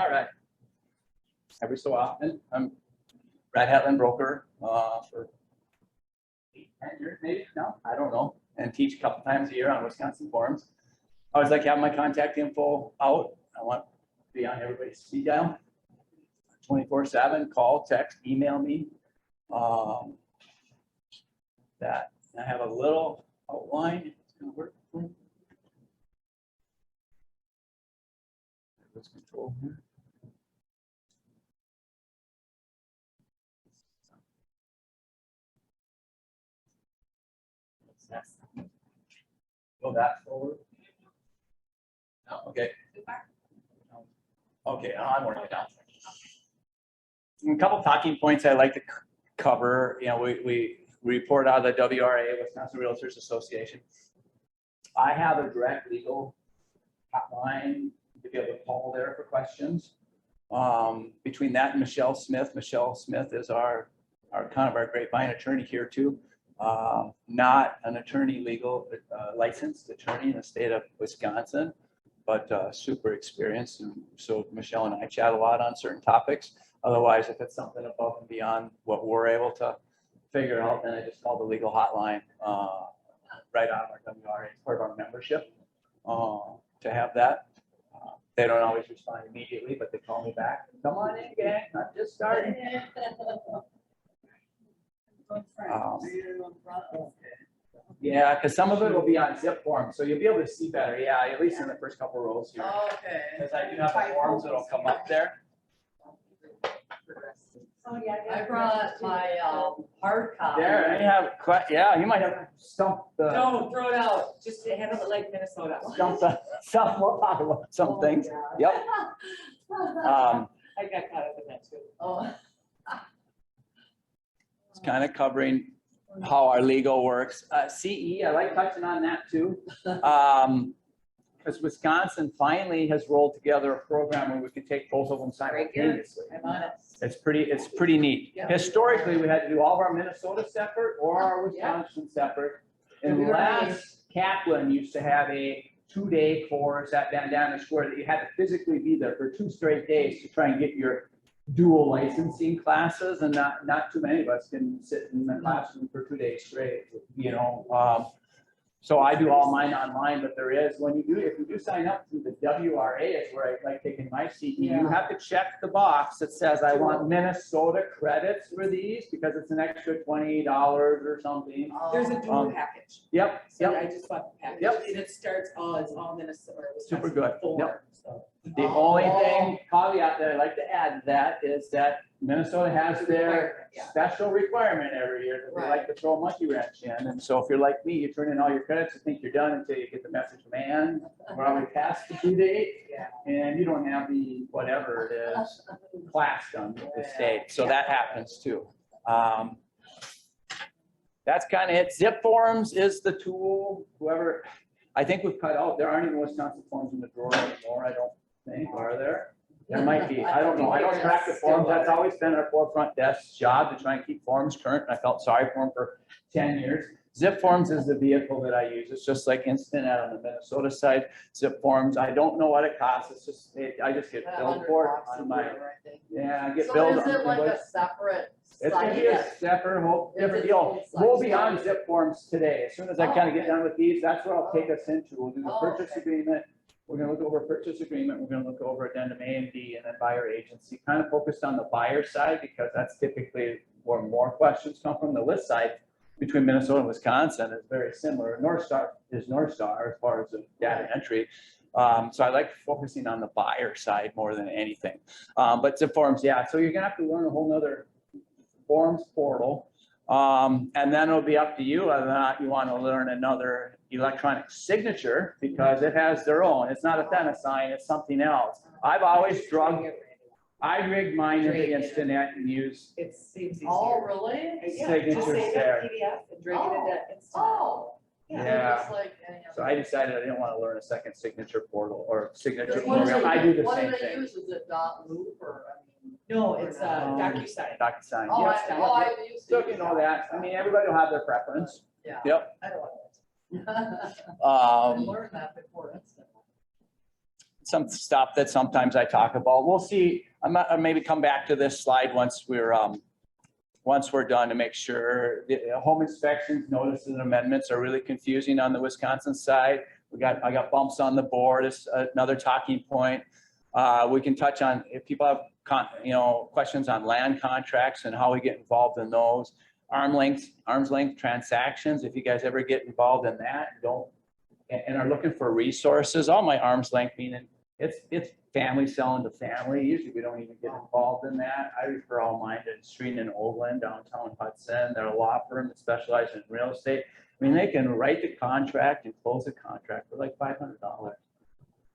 All right. Every so often, I'm Brad Hetland broker for 8-10 years, maybe. No, I don't know. And teach a couple times a year on Wisconsin forums. I always like having my contact info out. I want to be on everybody's speed dial. 24/7, call, text, email me. That I have a little outline. It's going to work. Let's control here. Go that forward. Okay. Okay, I'm working it out. A couple talking points I like to cover. You know, we report out of the WRA, Wisconsin Realtors Association. I have a direct legal hotline to be able to call there for questions. Between that and Michelle Smith is our grapevine attorney here too. Not an attorney legal licensed attorney in the state of Wisconsin, but super experienced. And so Michelle and I chat a lot on certain topics. Otherwise, if it's something above and beyond what we're able to figure out, then I just call the legal hotline right on our WRA. It's part of our membership to have that. They don't always respond immediately, but they call me back. Come on in, gang. I'm just starting. Yeah, because some of it will be on zip forms, so you'll be able to see better. Yeah, at least in the first couple rows here. Okay. Because I do have the forms that'll come up there. Oh, yeah, I brought my hard copy. There, and you have, yeah, you might have stumped the. Don't throw it out. Just to handle it like Minnesota. Stumped the, we'll talk about some things. Yep. I got caught up in that too. Oh. It's kind of covering how our legal works. CE, I like touching on that too. Because Wisconsin finally has rolled together a program where we can take both of them simultaneously. I'm on it. It's pretty neat. Yeah. Historically, we had to do all of our Minnesota separate or our Wisconsin separate. Unless Kaplan used to have a 2-day course at down the square that you had to physically be there for 2 straight days to try and get your dual licensing classes, and not too many of us can sit in the classroom for 2 days straight, you know. So I do all mine online, but there is, if you do sign up through the WRA, is where I like taking my CE, you have to check the box that says I want Minnesota credits for these because it's an extra $20 or something. There's a dual package. Yep, So yep. I just bought the package. Yep. And it starts it's all Minnesota. Super good. Yep. So. The only caveat that I like to add to that is that Minnesota has their special requirement every year that they like to throw a monkey wrench in. And so if you're like me, you turn in all your credits and think you're done until you get the message, man, we're already past the due date. And you don't have the whatever it is class done with the state. So that happens too. That's kind of it. Zip forms is the tool. Whoever, I think we've cut out, there aren't even Wisconsin forms in the drawer anymore, I don't think, are there? There might be, I don't know, I don't track the forms, that's always been our forefront desk's job to try and keep forms current, and I felt sorry for them for 10 years. Zip forms is the vehicle that I use, it's just like Instinet on the Minnesota side. Zip forms, I don't know what it costs, it's just, I just get billed for it on my, I get billed. So is it like a separate? It's gonna be a separate, whole different deal. We'll be on zip forms today. As soon as I kind of get done with these, that's what I'll take us into. We'll do the purchase agreement. We're gonna look over purchase agreement. We're gonna look over addendum A and B, and then buyer agency. Kind of focused on the buyer side because that's typically where more questions come from. The list side between Minnesota and Wisconsin is very similar. North Star is North Star as far as the data entry. So I like focusing on the buyer side more than anything. But zip forms, so you're gonna have to learn a whole nother forms portal. And then it'll be up to you whether or not you want to learn another electronic signature because it has their own. It's not a Thenasign, it's something else. I've always I rigged mine into Instinet and used It seems easier. Oh, really? signatures Just save there. it PDF and drag it into Instant. Oh. Yeah. Just like any So other- I decided I didn't want to learn a second signature portal or signature What is program. it- I do the what same do they thing. use? Is it .loop or? No, it's DocuSign. DocuSign. Oh, Yep. I used to. So you know that. I mean, everybody will have their preference. Yeah. Yep. I don't want that. I Um, learned that before Instant. some stuff that sometimes I talk about. We'll see. I'll maybe come back to this slide once we're done to make sure. The home inspections, notices, and amendments are really confusing on the Wisconsin side. I got bumps on the board. It's another talking point. We can touch on if people have questions on land contracts and how we get involved in those. Arm's length transactions. If you guys ever get involved in that, and are looking for resources, all my arm's length meaning it's family selling to family. Usually we don't even get involved in that. I refer all mine to Street and Overland, downtown Hudson. They're a law firm that specializes in real estate. I mean, they can write the contract and close the contract for like $500.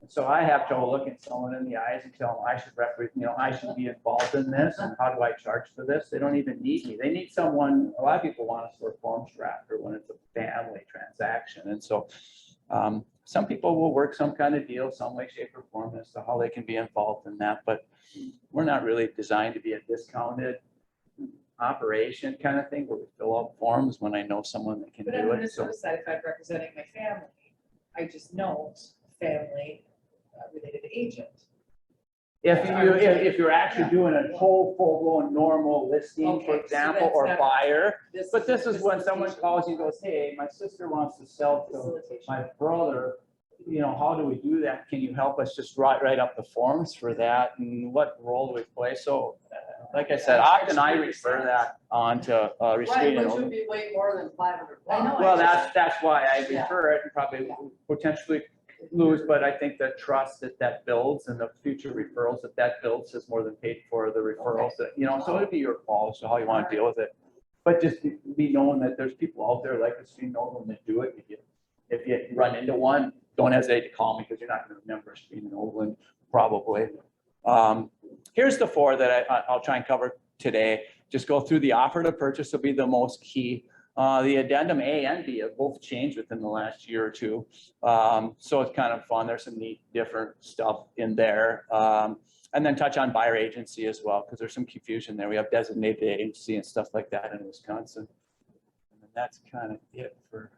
So I have trouble looking someone in the eyes and tell them I should be involved in this, and how do I charge for this? They don't even need me. They need someone. A lot of people want us for a forms drafter when it's a family transaction, and so some people will work some kind of deal, some way, shape, or form as to how they can be involved in that. But we're not really designed to be a discounted operation kind of thing where we fill out forms when I know someone that can But do on the it. So Minnesota side, if I'm representing my family, I just know family related agent. if you're actually doing a whole full-blown normal listing, Okay, for so example, that's or not- buyer. But this is when facilitation. someone calls you and goes, hey, my sister wants to sell to Facilitation. my brother, how do we do that? Can you help us just write up the forms for that? And what role do we play? So, like I said, often I refer that on to Right, restraint and which would order. be way more than 500 I know. bucks. Well, that's why I Yeah. refer it and probably potentially lose, but I think the trust that builds and the future referrals that builds has more than paid for the referrals so it'd be your call, so how you want to deal with it. But just be knowing that there's people out there like us, that do it. If you run into one, don't hesitate to call me because you're not going to remember Street and Overland probably. Here's the four that I'll try and cover today. Just go through the offer to purchase will be the most key. The addendum A and B have both changed within the last year or two. So it's kind of fun. There's some neat different stuff in there. And then touch on buyer agency as well, because there's some confusion there. We have designated agency and stuff like that in Wisconsin. And that's kind of it for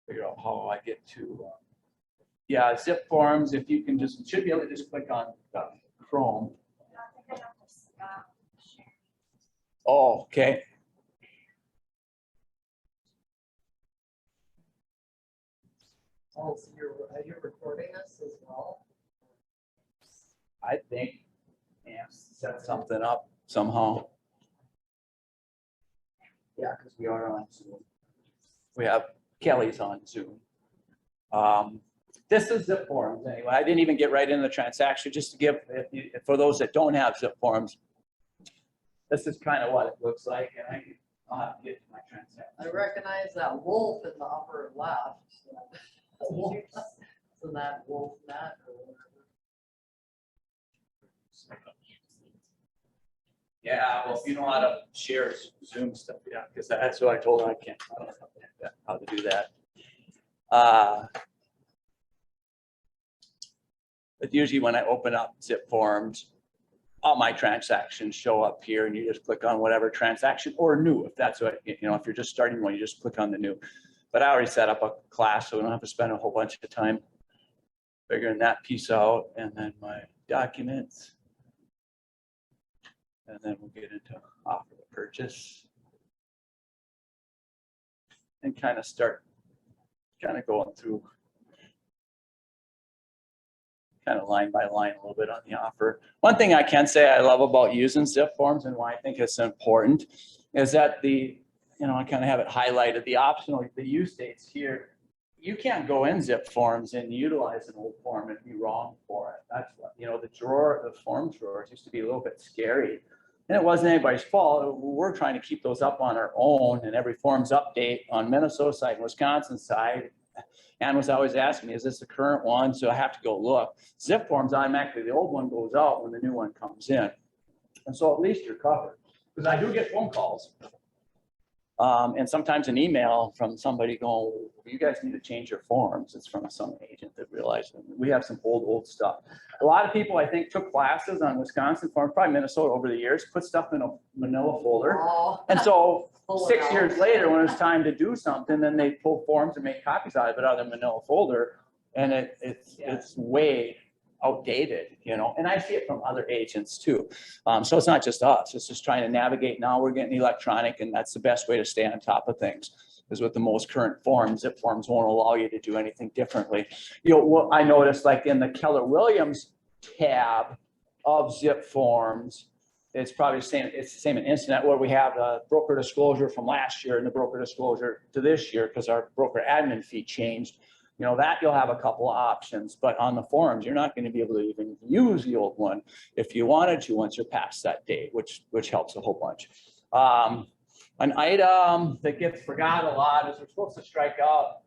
figure out how I get to, zip forms. If you can should be able to just click on Chrome. Oh, okay. Oh, so are you recording this as well? I think, set something up somehow. Yeah, because we are on Zoom. We have Kelly's on Zoom. This is zip forms anyway. I didn't even get right into the transaction, just to give, for those that don't have zip forms, this is kind of what it looks like, and I'll have to get to my transaction. I recognize that wolf in the upper left. So that wolf net or whatever. Yeah, well, if you know how to share Zoom stuff, yeah, because that's what I told her I don't know how to do that. But usually when I open up zip forms, all my transactions show up here and you just click on whatever transaction or new, if that's what, if you're just starting one, you just click on the new. But I already set up a class, so we don't have to spend a whole bunch of time figuring that piece out. And then my documents. And then we'll get into offer to purchase. And kind of start going through kind of line by line a little bit on the offer. One thing I can say I love about using zip forms and why I think it's important is that I kind of have it highlighted, the optional, the use dates here. You can't go in zip forms and utilize an old form and be wrong for it. That's what, the form drawers used to be a little bit scary. And it wasn't anybody's fault. We're trying to keep those up on our own, and every forms update on Minnesota side and Wisconsin side. Ann was always asking me, is this the current one? So I have to go look. Zip forms automatically, the old one goes out when the new one comes in. And so at least you're covered. Because I do get phone calls. And sometimes an email from somebody going, you guys need to change your forms. It's from some agent that realized we have some old stuff. A lot of people, I think, took classes on Wisconsin forms, probably Minnesota over the years, put stuff in a manila folder. Oh. And so Pull it 6 years out. later, when it's time to do something, then they pull forms and make copies out of it out of the manila folder. And it's way outdated, you know, and I see it from other agents too. So it's not just us, it's just trying to navigate. Now we're getting electronic, and that's the best way to stay on top of things. Because with the most current forms, zip forms won't allow you to do anything differently. You know, what I noticed, like in the Keller Williams tab of zip forms, it's probably the same. It's the same in Instinet, where we have the broker disclosure from last year and the broker disclosure to this year because our broker admin fee changed. You know, that you'll have a couple of options, but on the forums, you're not going to be able to even use the old one if you wanted to once you're past that date, which helps a whole bunch. An item that gets forgot a lot is we're supposed to strike out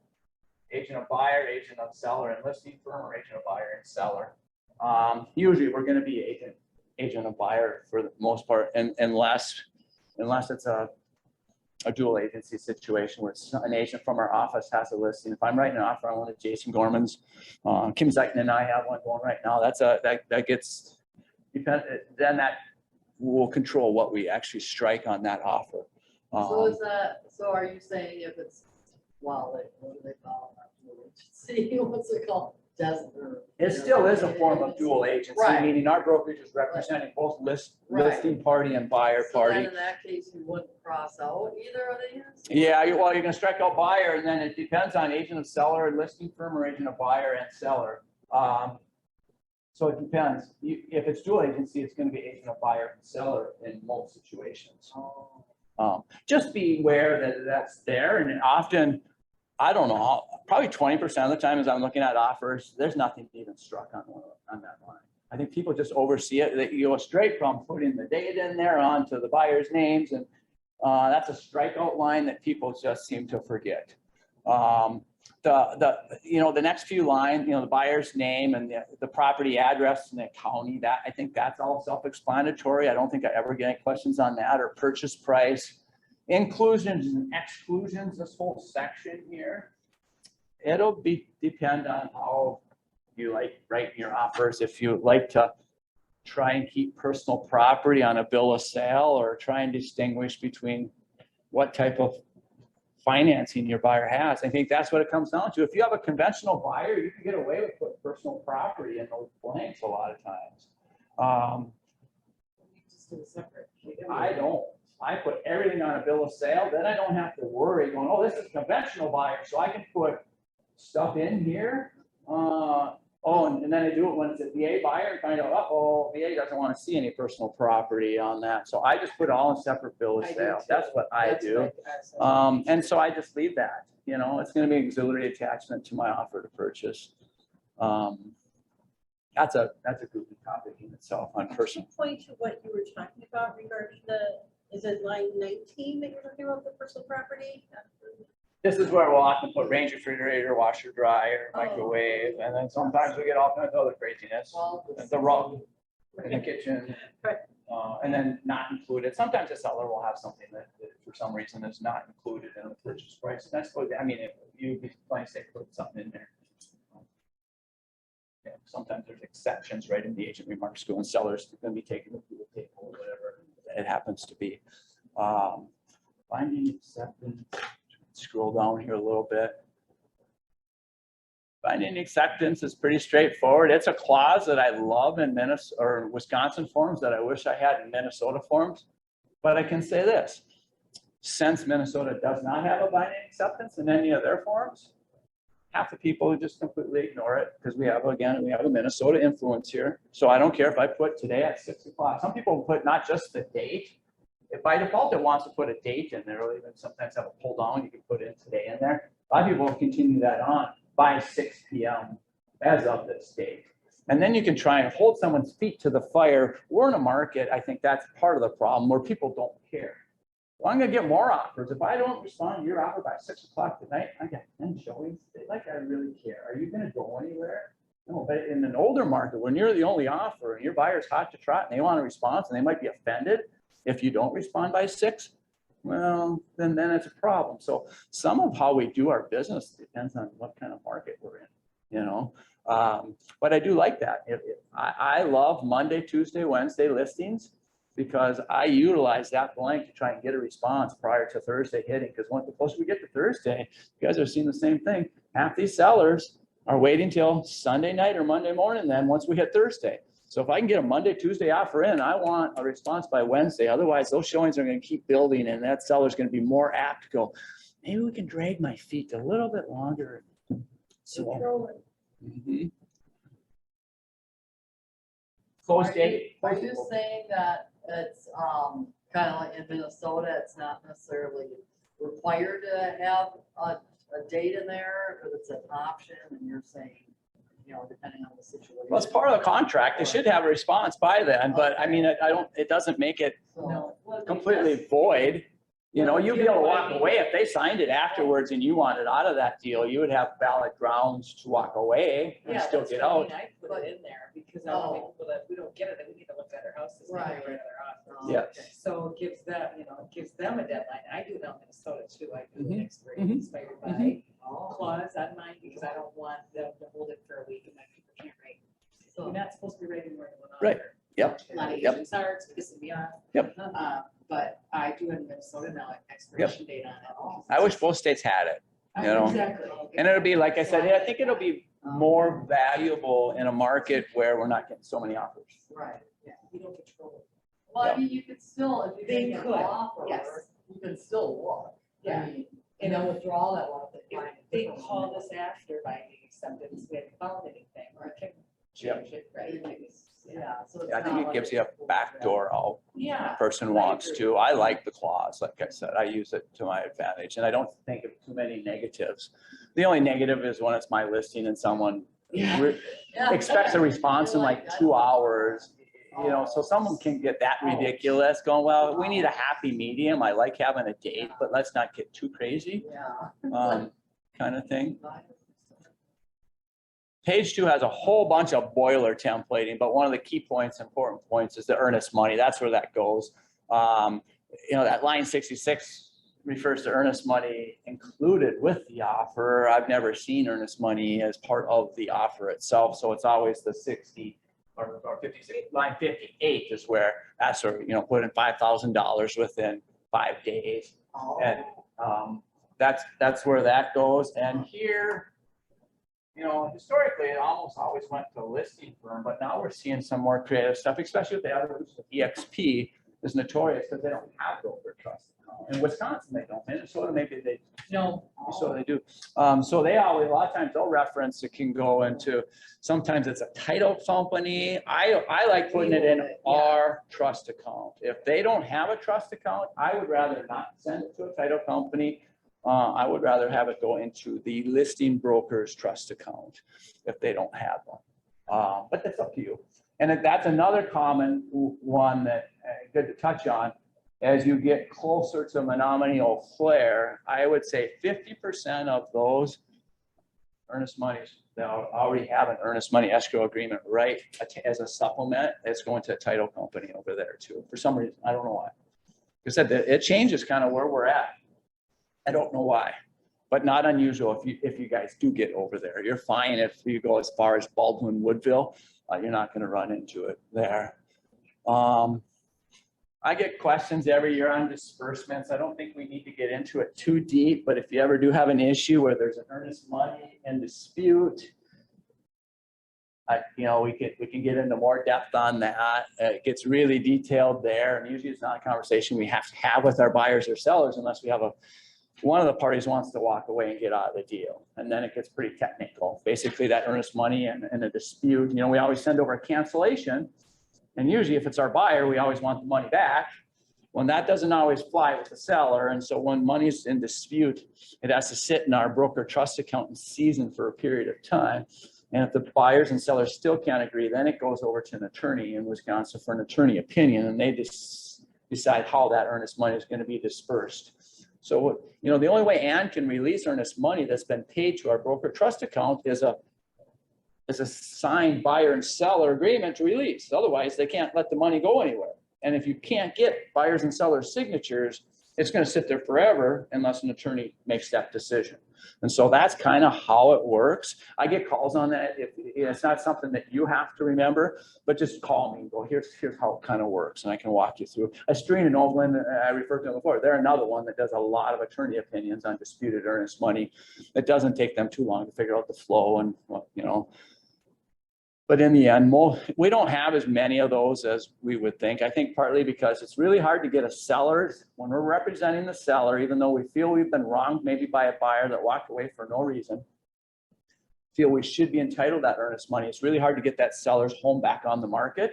agent of buyer, agent of seller, and listing firm, or agent of buyer and seller. Usually we're going to be agent of buyer for the most part, and unless it's a dual agency situation where it's an agent from our office has a listing. If I'm writing an offer on one of Jason Gorman's, Kim Zeichen and I have one going right now. That gets then that will control what we actually strike on that offer. So is that, so are you saying if it's, well, like, what do they call it? See, what's it called? It still is a form of dual agency, Right. meaning our brokerage is representing both listing party and buyer So party. then in that case, you wouldn't cross out either of these? Yeah, well, you're gonna strike out buyer, and then it depends on agent of seller, listing firm, or agent of buyer and seller. So it depends. If it's dual agency, it's gonna be agent of buyer and seller in most situations. Just be aware that that's there, and often, I don't know, probably 20% of the time as I'm looking at offers, there's nothing even struck on that line. I think people just oversee it. That you go straight from putting the date in there onto the buyer's names, and that's a strikeout line that people just seem to forget. The next few lines, the buyer's name and the property address and the county, that I think that's all self-explanatory. I don't think I ever get any questions on that, or purchase price. Inclusions and exclusions, this whole section here, it'll depend on how you like writing your offers. If you like to try and keep personal property on a bill of sale, or try and distinguish between what type of financing your buyer has, I think that's what it comes down to. If you have a conventional buyer, you can get away with putting personal property in those blanks a lot of times. Just do a separate. I don't. I put everything on a bill of sale, then I don't have to worry going, oh, this is conventional buyer, so I can put stuff in here. And then I do it when it's a VA buyer and find out, VA doesn't want to see any personal property on that. So I just put it all in separate bill of sale. That's what I do. And so I just leave that, it's going to be auxiliary attachment to my offer to purchase. That's a goofy topic in itself on personal. Point to what you were talking about regarding is it line 19 that you're talking about, the personal property? This is where we'll often put range refrigerator, washer, dryer, microwave, and then sometimes we get all kinds of other craziness. The rug in the kitchen, and then not included. Sometimes the seller will have something that for some reason is not included in the purchase price. That's what, you'd be fine to put something in there. Yeah, sometimes there's exceptions right in the agent remarks school, and sellers are going to be taking the table or whatever it happens to be. Finding acceptance. Scroll down here a little bit. Finding acceptance is pretty straightforward. It's a clause that I love in Minnesota or Wisconsin forms that I wish I had in Minnesota forms. But I can say this: since Minnesota does not have a binding acceptance in any of their forms, half the people just completely ignore it because we have a Minnesota influence here. So I don't care if I put today at 6 o'clock. Some people put not just the date. If by default it wants to put a date in there, or even sometimes have a pull down, you can put in today in there. A lot of people will continue that on by 6 p.m. as of this date. And then you can try and hold someone's feet to the fire. We're in a market, I think that's part of the problem, where people don't care. Well, I'm going to get more offers. If I don't respond to your offer by 6 o'clock tonight, I got 10 showings. Like, I really care. Are you going to go anywhere? No, but in an older market, when you're the only offer and your buyer's hot to trot and they want a response and they might be offended if you don't respond by 6, well, then it's a problem. So some of how we do our business depends on what kind of market we're in, But I do like that. I love Monday, Tuesday, Wednesday listings because I utilize that blank to try and get a response prior to Thursday hitting. Because the closer we get to Thursday, you guys are seeing the same thing. Half these sellers are waiting till Sunday night or Monday morning then, once we hit Thursday. So if I can get a Monday, Tuesday offer in, I want a response by Wednesday. Otherwise, those showings are going to keep building and that seller's going to be more apt to go, maybe we can drag my feet a little bit longer. So, mhm. Close date. Are you saying that it's, kind of like in Minnesota, it's not necessarily required to have a date in there, but it's an option, and you're saying, you know, depending on the situation? Well, it's part of the contract. It should have a response by then, but I mean, I don't, it doesn't make it So, completely void. You know, you'd be able to walk away if they signed it afterwards and you wanted out of that deal, you would have valid grounds to walk away and Yeah, still that's get what I out. mean. I put it in there because I want people that, if we don't get it, then we need to look at our houses and Right. get rid of their offers. Yeah. okay. So it gives them, you know, it gives them a deadline. I do it in Minnesota too. I do an Mhm. expiration Mhm. expired by Mhm. clause on mine because I don't want them to hold it for a week and my people can't write. So you're not supposed to be writing more than one offer. Right. Yep. A lot of Yep. agents are, it's pissing me off. Yep. But I do in Minnesota now, an expiration date on it. I wish both states had it, you know. Exactly. And it'll be, like I said, I think it'll be more valuable in a market where we're not getting so many offers. Right, yeah. You don't control it. Well, I mean, you could still, if you They make an could, offer, yes. you can still look. Yeah. I mean, and then withdraw that one if they find. If it they different. call this after binding acceptance, we haven't found anything, we can change it, right? Yeah, so it's I think not it like gives it's you a full backdoor out. Yeah. Person I wants agree. to. I like the clause, like I said, I use it to my advantage and I don't think of too many negatives. The only negative is when it's my listing and someone Yeah. Yeah. expects a response in You're like I 2 don't- hours. You know, so someone can get that ridiculous going, well, we need a happy medium. I like having a date, but let's not get too crazy, Yeah. kind of thing. Page 2 has a whole bunch of boiler templating, but one of the key points, important points, is the earnest money. That's where that goes. You know, that line 66 refers to earnest money included with the offer. I've never seen earnest money as part of the offer itself, so it's always the 60 or 56. Line 58 is where that's where, you know, put in $5,000 within 5 days. And that's where that goes. And here, you know, historically, it almost always went to a listing firm, but now we're seeing some more creative stuff, especially with the other, EXP is notorious because they don't have broker trust. In Wisconsin, they don't. Minnesota, maybe they, No. so they do. So they always, a lot of times they'll reference, it can go into, sometimes it's a title company. I like putting it in our trust account. If they don't have a trust account, I would rather not send it to a title company. I would rather have it go into the listing broker's trust account if they don't have one. But that's up to you. And that's another common one that good to touch on. As you get closer to Menominee Eau Claire, I would say 50% of those earnest monies that already have an earnest money escrow agreement, right, as a supplement, it's going to a title company over there too. For some reason, I don't know why. Like I said, it changes kind of where we're at. I don't know why, but not unusual if you guys do get over there. You're fine if you go as far as Baldwin Woodville. You're not going to run into it there. I get questions every year on disbursements. I don't think we need to get into it too deep, but if you ever do have an issue where there's an earnest money in dispute, you know, we can get into more depth on that. It gets really detailed there, and usually it's not a conversation we have to have with our buyers or sellers unless we have one of the parties wants to walk away and get out of the deal. And then it gets pretty technical. Basically that earnest money and a dispute, you know, we always send over a cancellation. And usually if it's our buyer, we always want the money back. When that doesn't always fly with the seller. And so when money's in dispute, it has to sit in our broker trust account and season for a period of time. And if the buyers and sellers still can't agree, then it goes over to an attorney in Wisconsin for an attorney opinion. And they decide how that earnest money is going to be dispersed. So, you know, the only way Ann can release earnest money that's been paid to our broker trust account is a signed buyer and seller agreement to release. Otherwise, they can't let the money go anywhere. And if you can't get buyers and sellers signatures, it's going to sit there forever unless an attorney makes that decision. And so that's kind of how it works. I get calls on that. If it's not something that you have to remember, but just call me and go, here's how it kind of works. And I can walk you through. Estreen and Overland, I referred to them before. They're another one that does a lot of attorney opinions on disputed earnest money. It doesn't take them too long to figure out the flow and, you know. But in the end, we don't have as many of those as we would think. I think partly because it's really hard to get a seller when we're representing the seller, even though we feel we've been wronged maybe by a buyer that walked away for no reason, feel we should be entitled to that earnest money. It's really hard to get that seller's home back on the market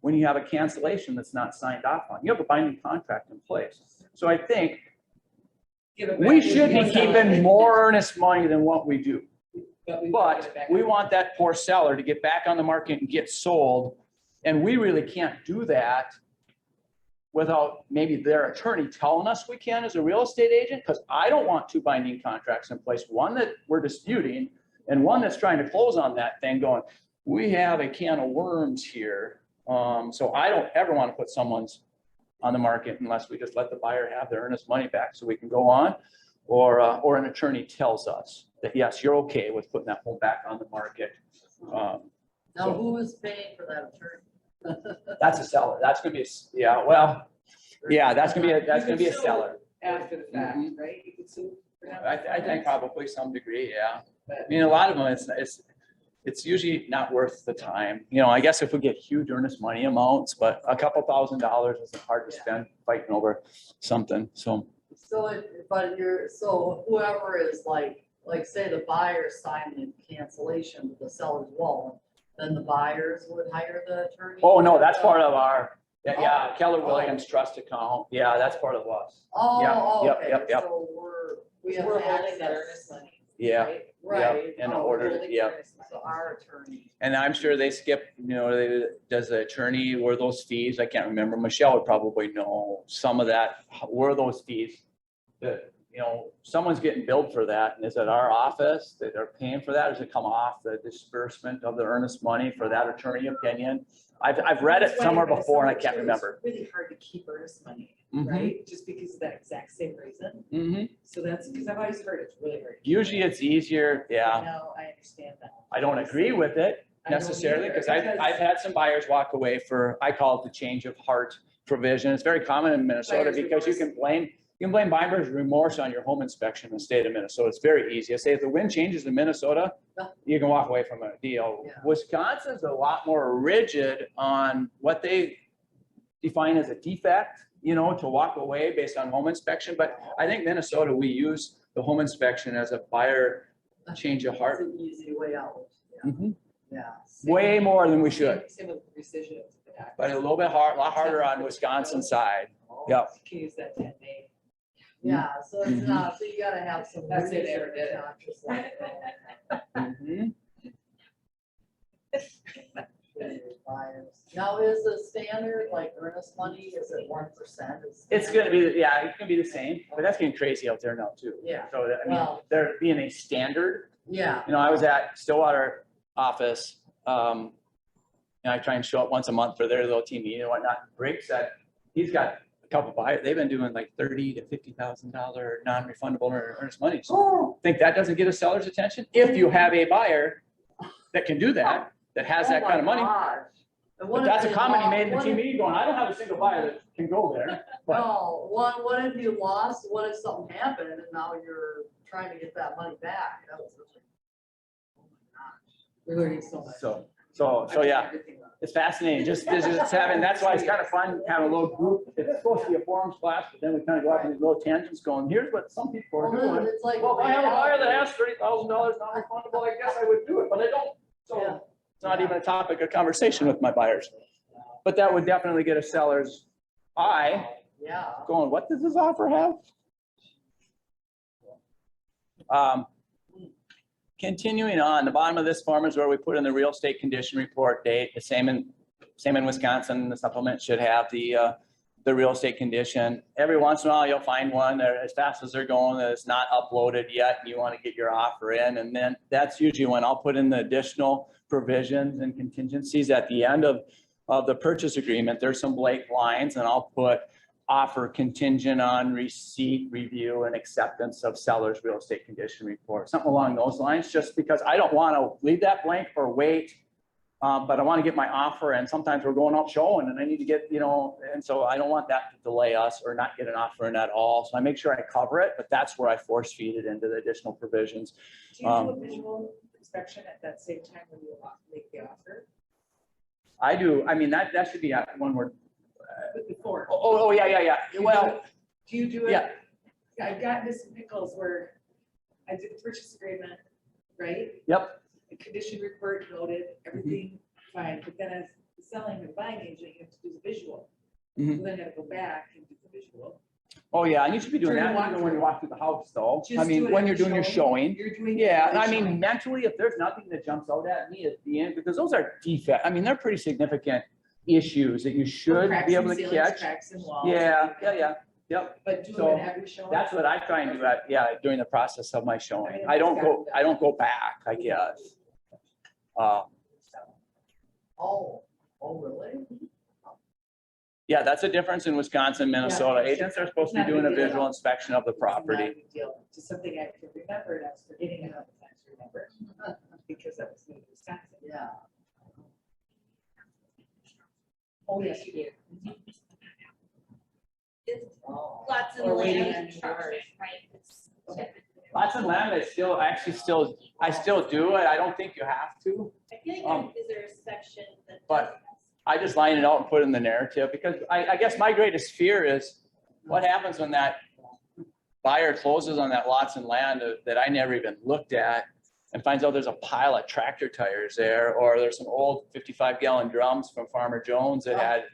when you have a cancellation that's not signed off on. You have a binding contract in place. So I think we should be keeping more earnest money than what we do. But we want that poor seller to get back on the market and get sold. And we really can't do that without maybe their attorney telling us we can as a real estate agent, because I don't want two binding contracts in place, one that we're disputing and one that's trying to close on that thing going, we have a can of worms here. So I don't ever want to put someone's on the market unless we just let the buyer have their earnest money back so we can go on, or an attorney tells us that, yes, you're okay with putting that home back on the market. Now, So- who is paying for that attorney? That's a seller. That's gonna be, yeah, well, yeah, that's gonna be a seller. After the fact, Mhm. right? You could sue for not I think probably some degree, yeah. But- I mean, a lot of them, it's usually not worth the time. You know, I guess if we get huge earnest money amounts, but a couple $1,000s isn't hard to spend fighting over something, so. So whoever is like say the buyer signed the cancellation, but the sellers won't, then the buyers would hire the attorney? Oh, no, that's part of our, yeah, Keller Williams trust account. Yeah, that's part of us. Oh, Yep, okay, yep. so we have We're holding that access. earnest money. Yeah, right? Right. in Oh, order, Holding yeah. earnest money. So our attorney. And I'm sure they skip, you know, does the attorney, were those fees? I can't remember. Michelle would probably know some of that. Were those fees that, you know, someone's getting billed for that? And is it our office that are paying for that? Or does it come off the disbursement of the earnest money for that attorney opinion? I've read it That's why somewhere in before and I Minnesota, can't too, remember. It's really hard to keep earnest money, Mhm. right? Just because of that exact same reason. Mhm. So that's, because I've always heard it's really hard. Usually it's easier, yeah. Now I understand that. I don't agree with it I don't necessarily, either, because I've had some buyers walk away for, I call it the change of heart provision. It's very common in Minnesota Buyer's because you remorse. can blame buyer's remorse on your home inspection in the state of Minnesota. It's very easy. I say if the wind changes in Minnesota, you can walk away from a deal. Yeah. Wisconsin's a lot more rigid on what they define as a defect, you know, to walk away based on home inspection. But I think Minnesota, we use the home inspection as a buyer change of It's heart. an easy way out. Yeah. Mhm. Yeah. Way more than we should. Same with rescission. of the tax. But a little bit hard, a lot harder on Wisconsin side. Yep. You can use that to name. Yeah, so it's Mhm. not, so you gotta have some. That's it, ever did it. conscious like, Mhm. Now, is the standard like earnest money, is it 1%? It's gonna be, yeah, it's gonna be the same, but that's getting crazy out there now too. Yeah, So, I mean, well, there being a standard, yeah, you know, I was at Stillwater office, and I try and show up once a month for their little team meeting and whatnot. Rick said, he's got a couple buyers, they've been doing like $30,000 to $50,000 non-refundable earnest money. So oh, think that doesn't get a seller's attention? If you have a buyer that can do that, that has that kind of money. But that's a comment he made in the team meeting going, I don't have a single buyer that can go there. But No, what if you lost, what if something happened and now you're trying to get that money back? That was really, oh my gosh. We're learning so much. so yeah, Everything about it's fascinating. Just having, that's why it's kind of fun having a little group. It's supposed to be a forums class, but then we kind of go off in these little tangents going, here's what some people are Well, doing. it's like. Well, if I have a buyer that has $30,000 non-refundable, I guess I would do it, but I don't. Yeah. So it's not even a topic of conversation with my buyers. But that would definitely get a seller's eye Yeah. going, what does this offer have? Continuing on, the bottom of this form is where we put in the real estate condition report date. The same in Wisconsin. The supplement should have the real estate condition. Every once in a while, you'll find one that as fast as they're going that it's not uploaded yet, and you want to get your offer in. And then that's usually when I'll put in the additional provisions and contingencies at the end of the purchase agreement. There's some blank lines, and I'll put offer contingent on receipt, review, and acceptance of seller's real estate condition report, something along those lines, just because I don't want to leave that blank or wait. But I want to get my offer, and sometimes we're going out showing and I need to get, and so I don't want that to delay us or not get an offer in at all. So I make sure I cover it, but that's where I force feed it into the additional provisions. Do you do a visual inspection at that same time when you make the offer? I do. I mean, that should be one word. Before. Oh, yeah. Well, Do you do it? yeah. I've gotten into some pickles where I did the purchase agreement, right? Yep. The condition report noted, everything fine, but then as the selling and buying agent, you have to do the visual. Mhm. So then you have to go back and do the visual. Oh, yeah. And you should be doing During that the even when you walk through the house, though. I Just do mean, it when at you're the doing your showing. You're doing. Yeah, the I mean, showing. mentally, if there's nothing that jumps out at me at the end, because those are defect, I mean, they're pretty significant issues that you should Cracks be in able to ceilings, catch. Cracks in walls. Yeah, yep. But do So it at every showing. That's what I try and do during the process of my showing. I don't go back, I guess. Oh, really? Yeah, that's a difference in Wisconsin, Minnesota. Yeah. Agents are supposed to be It's not a doing a big deal. visual inspection of the It's not a property. big deal. Just something I can remember, and I was forgetting it all the time to remember, because that was new to Wisconsin. Yeah. Oh, yes, you did. It's Oh. lots of Or waiting land on construction, yours. right? It's- Lots of land, I still do it. I don't think you have to. I feel Um, like is there a section that but- does I just line it out and put it in the narrative, because I guess my greatest fear is what happens when that buyer closes on that lots and land that I never even looked at and finds out there's a pile of tractor tires there, or there's some old 55-gallon drums from Farmer Jones that had,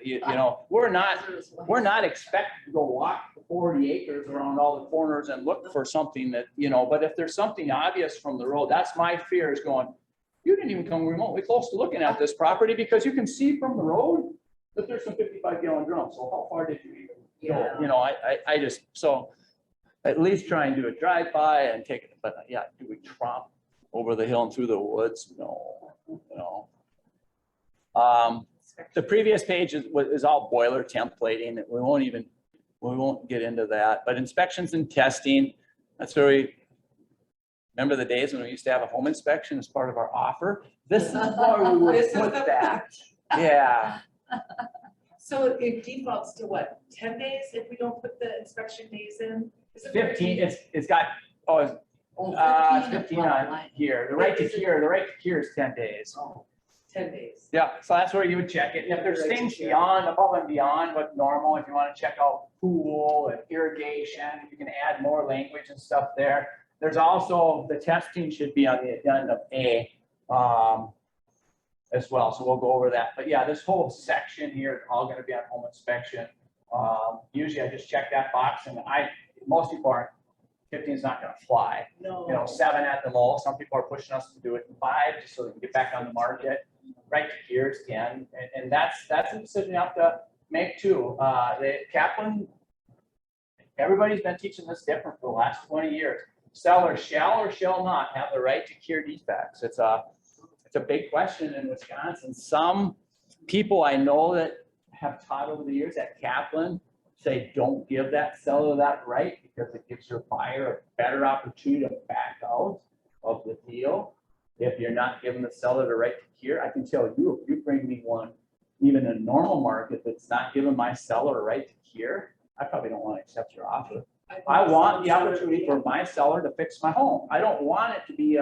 we're not expected to go walk 40 acres around all the corners and look for something that, but if there's something obvious from the road, that's my fear, is going, you didn't even come remotely close to looking at this property, because you can see from the road that there's some 55-gallon drums. So how far did you even go? I just, so at least try and do a drive-by and take it, but yeah, do we tromp over the hill and through the woods? No. The previous page is all boiler templating. We won't get into that, but inspections and testing, that's where remember the days when we used to have a home inspection as part of our offer? This is where we would put that. Yeah. So it defaults to what, 10 days if we don't put the inspection days in? Is it 15, it's got, it's 15 on here. The right to cure is 10 days. 10 days. Yeah, so that's where you would check it. If there's things above and beyond what's normal, if you want to check out pool and irrigation, you can add more language and stuff there. There's also, the testing should be on the addendum A as well, so we'll go over that. But yeah, this whole section here is all going to be on home inspection. Usually I just check that box, and most people aren't, 15 is not going to fly. No. 7 at the most. Some people are pushing us to do it in 5 just so they can get back on the market. Right to gears 10, and that's a decision you have to make too. The Kaplan, everybody's been teaching this different for the last 20 years. Seller shall or shall not have the right to cure defects. It's a big question in Wisconsin. Some people I know that have taught over the years at Kaplan say don't give that seller that right, because it gives your buyer a better opportunity to back out of the deal. If you're not giving the seller the right to cure, I can tell you, if you bring me one, even in a normal market that's not giving my seller a right to cure, I probably don't want to accept your offer. I want the opportunity for my seller to fix my home. I don't want it to be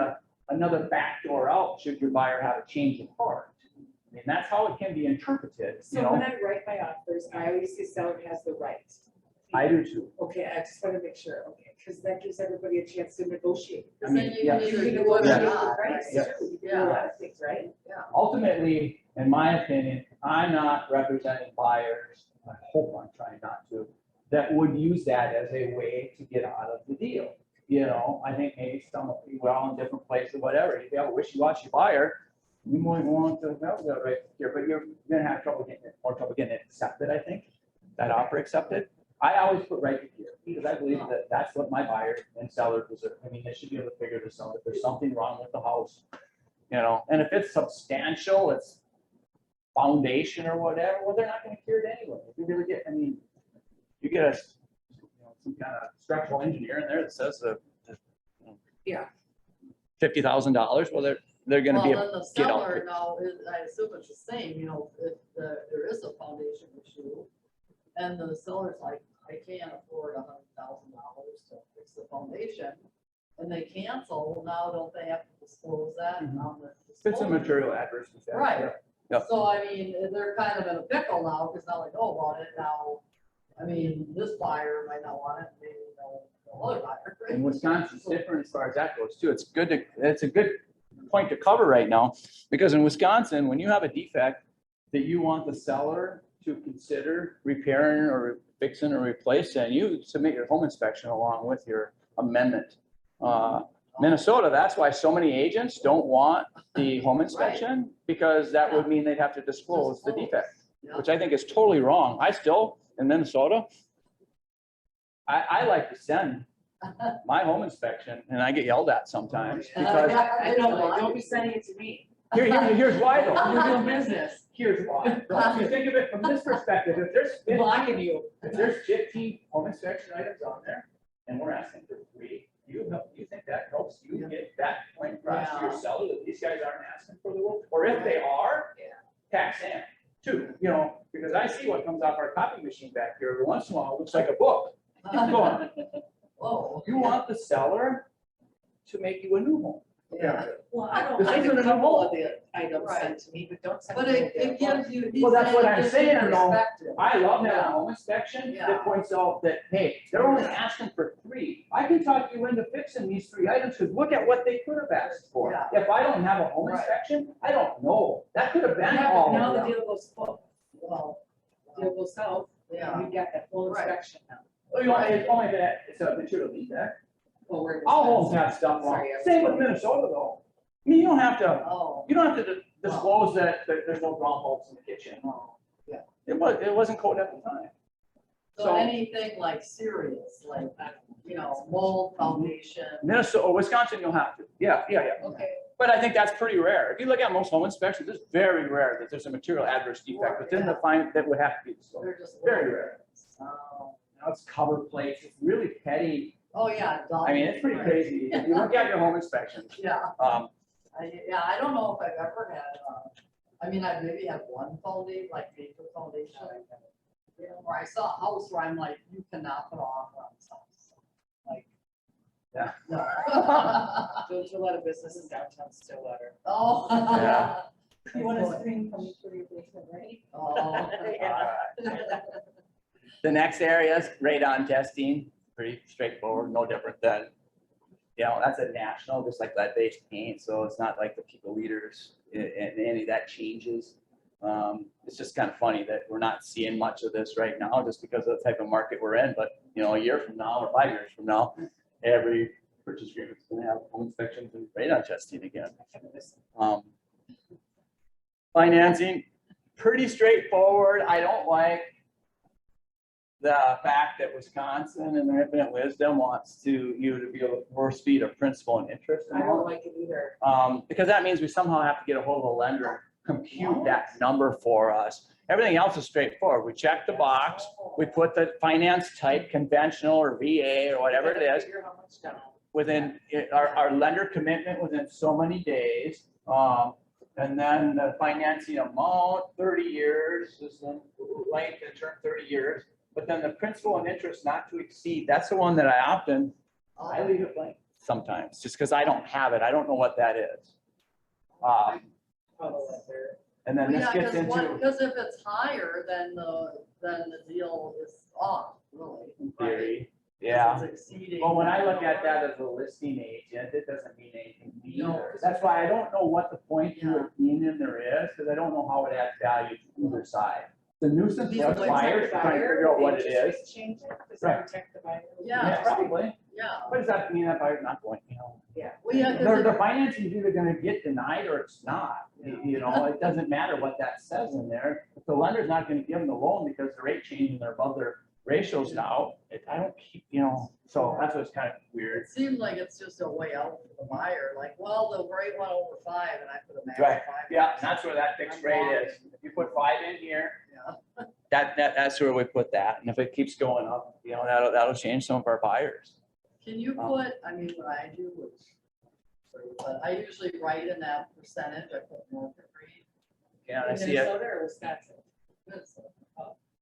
another backdoor out should your buyer have a change of heart. I mean, that's how it can be interpreted, So when I write my offers, I always say seller has the right. I do too. Okay, I just want to make sure, okay, because that gives everybody a chance to negotiate. Because then you yeah. can You either can do it or negotiate not, the right? price Yeah. too. You can do a lot of things, right? Ultimately, in my opinion, I'm not representing buyers, I hope I'm trying not to, that would use that as a way to get out of the deal. I think maybe we're all in different places, whatever. If you have a wishy-washy buyer, you might want to have that right here, but you're gonna have more trouble getting it accepted, I think, that offer accepted. I always put right to here, because I believe that that's what my buyers and sellers deserve. I mean, they should be able to figure this out. If there's something wrong with the house, and if it's substantial, it's foundation or whatever, well, they're not gonna cure it anyway. If you really get a, some kind of structural engineer in there that says Yeah. $50,000, well, they're gonna be, Well, then the get out seller there. now, I assume it's the same, you know, if there is a foundation issue. And the seller's like, I can't afford $100,000 to fix the foundation. And they cancel, now don't they have to disclose that on the? If it's a disclosure? material adverse effect. Right. yeah. Yep. So I mean, they're kind of in a pickle now, because now they know about it now. I mean, this buyer might not want it, maybe no other buyer. And Wisconsin's different as far as that goes too. It's a good point to cover right now, because in Wisconsin, when you have a defect that you want the seller to consider repairing or fixing or replacing, you submit your home inspection along with your amendment. Minnesota, that's why so many agents don't want the home inspection, because that would mean they'd have to disclose the defect, Yeah. which I think is totally wrong. I still, in Minnesota, I like to send my home inspection, and I get yelled at sometimes because I know, like, don't be sending it to me. here's why though. You're doing business. Here's why. If you think of it from this perspective, if there's Blocking you. 15 home inspection items on there, and we're asking for 3, you think that helps you get that point across to your seller that these guys aren't asking for the work? Or if they are, tax in too, because I see what comes off our copy machine back here every once in a while, it looks like a book. Keep going. Oh, You want the seller to make you a new home. yeah. Well, I don't This mind isn't a a couple home. of the items Right. sent to me, but don't send But me. it gives you. he's Well, that's what it I'm gives you saying, though. perspective. I love having Yeah. a home inspection Yeah. that points out that, hey, they're only asking for 3. I can talk you into fixing these 3 items, because look at what they could have asked for. Yeah. If I don't have a home Right. inspection, I don't know. That could have been Yeah, all but now of the them. deal goes full. Well, deal goes south, Yeah. and you get that full Right. inspection now. Well, it's only that it's a material defect. Well, we're. All homes have stuff wrong. Sorry, I was- Same with Minnesota though. I mean, you don't have to Oh, disclose that there's no ground bolts in the kitchen. oh, yeah. It wasn't code at the time. So So- anything like serious, like, mold, foundation. Minnesota, or Wisconsin, you'll have to. Yeah. Okay. But I think that's pretty rare. If you look at most home inspections, it's very rare that there's a material adverse defect within the fine that would have to be disclosed. They're just. Very rare. Oh, Now it's cover plates, it's really petty. oh, yeah. I mean, it's pretty crazy. If you look at your home inspections, Yeah, I don't know if I've ever had, I mean, I maybe had one foundation, like paper foundation. Where I saw a house where I'm like, you cannot put off on this house. Like. Yeah. No. There's a lot of businesses downtown Stillwater. Oh. Yeah. You want a screen coming through your basement, right? Oh. the next area is radon testing, pretty straightforward, no different than, that's a national, just like lead-based paint, so it's not like the people leaders and any of that changes. It's just kind of funny that we're not seeing much of this right now, just because of the type of market we're in, but, a year from now or 5 years from now, every purchase agreement is gonna have home inspections and radon testing again. Financing, pretty straightforward. I don't like the fact that Wisconsin and their infinite wisdom wants you to be able to force feed a principal and interest I don't amount. like it either. Because that means we somehow have to get a hold of a lender, compute that number for us. Everything else is straightforward. We check the box, we put the finance type, conventional or VA or whatever it is, Figure how much down. within our lender commitment within so many days. And then the financing amount, 30 years is the length and term, 30 years. But then the principal and interest not to exceed, that's the one that I leave it blank sometimes, just because I don't have it. I don't know what that is. And then this gets into, Because if it's higher, then the deal is off, really. in theory, right? yeah. It's exceeding. Well, when I look at that as a listing agent, it doesn't mean anything No. either. That's why I don't know what the point to Yeah. a opinion there is, because I don't know how it adds value to either side. The nuisance These are was like buyers trying to figure out what it is. Change it, does Right. that protect the buyer? Yeah. Probably. Yeah. What does that mean? That buyer's not going, Yeah. Well, yeah, 'cause the financing is either gonna get denied or it's not. It doesn't matter what that says in there. If the lender's not gonna give them the loan because the rate change and they're above their ratios now, I don't keep, so that's what's kind of weird. it seemed like it's just a way out for the buyer, like, well, the rate went over 5 and I put a max Right. 5. Yeah, and that's where that fixed rate is. If you put 5 in here, Yeah. that's where we put that. And if it keeps going up, you know, that'll change some of our buyers. Can you put, I mean, what I do, which, but I usually write in that percentage, I put market rate. Yeah, I In see it. Minnesota or Wisconsin? Minnesota.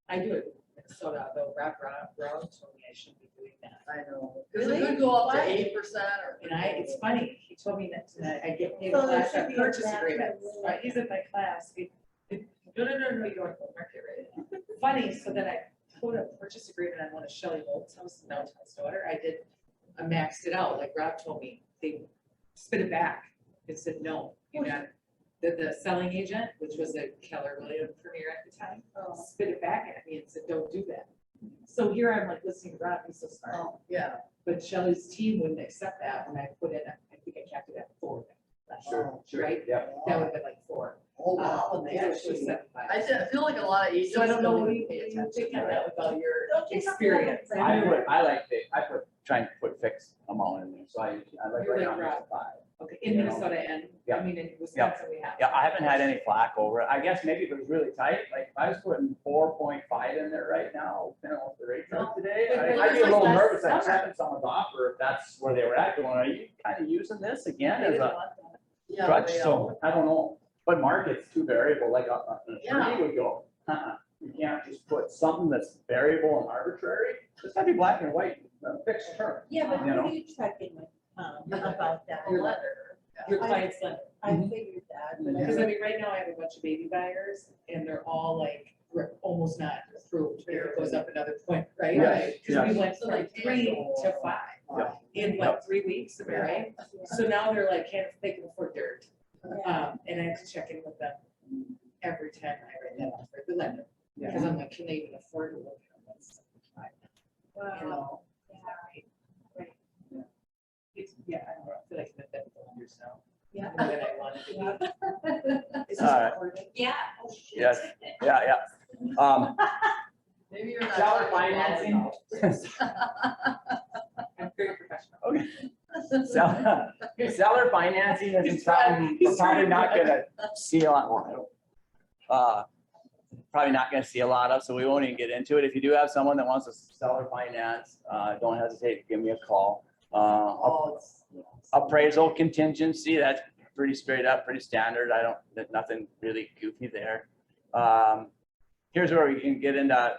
I do it in Minnesota, though Rob Brown told me I shouldn't be doing that. I know, because it Really? could go up to Why? 8% or. And it's funny, he told me that tonight, I get paid a So there class should on be a purchase maximum agreements, limit. right, he's in my class, no, you don't put market rate. Funny, so then I put a purchase agreement on one of Shelley Holt's house, Melton's daughter, I maxed it out, like Rob told me, they spit it back, and said, no, you're not. The selling agent, which was a Keller Williams Premier at the time, spit it back at me and said, don't do that. So here I'm like listening to Rob, he's so smart. Oh, yeah. But Shelley's team wouldn't accept that, and I put in, I think I capped it at 4. Sure, Right? Yeah. That would have been like 4. Oh, wow, and they It was actually, 75. I feel like a lot of agents. So I don't know, don't what even you pay you attention think to of it. that with all your Don't you have to have a experience? plan? I put, trying to put fixed amount in there, so I like You're right like now, Rob. it's 5. Okay, in Minnesota and, I mean, in Wisconsin we have. Yeah, I haven't had any flack over it. I guess maybe if it was really tight, like if I was putting 4.5 in there right now, you know, the rates are today, But I'd be a it was little last nervous summer. accepting someone's offer if that's where they were at, going, are you kind of using this again They as didn't a want that. Yeah, crutch? they So, I don't know. But market's too variable, like an Yeah. attorney would go, you can't just put something that's variable and arbitrary. It's gotta be black and white, fixed term. Yeah, but You who know? do you check in with, about that? Your letter. Your client's lender. I figured that, but Because I mean, right now I have a bunch of baby buyers and they're all like, we're almost not approved, if it goes up another point, right? Yes, Because we yes. went So from they can't 3 go to up. 5 in what, 3 weeks, am I right? So now they're like, they can afford dirt. Yeah. And I have to check in with them every time I write that offer, the lender, because Yeah. I'm like, can they even afford to look at this? You Wow. know? Yeah. Right. It's, yeah, I don't know, I feel like I've been for years now. Yeah. More than I wanted to be. Is this All right. recorded? Yeah. Yes, yeah. Maybe you're not. Seller checking well financing. enough. I'm very professional. Okay. Seller financing isn't something we're probably not gonna see a lot more. Probably not gonna see a lot of, so we won't even get into it. If you do have someone that wants to seller finance, don't hesitate to give me a call. Oh, it's. Appraisal contingency, that's pretty straight up, pretty standard. There's nothing really goofy there. Here's where we can get into,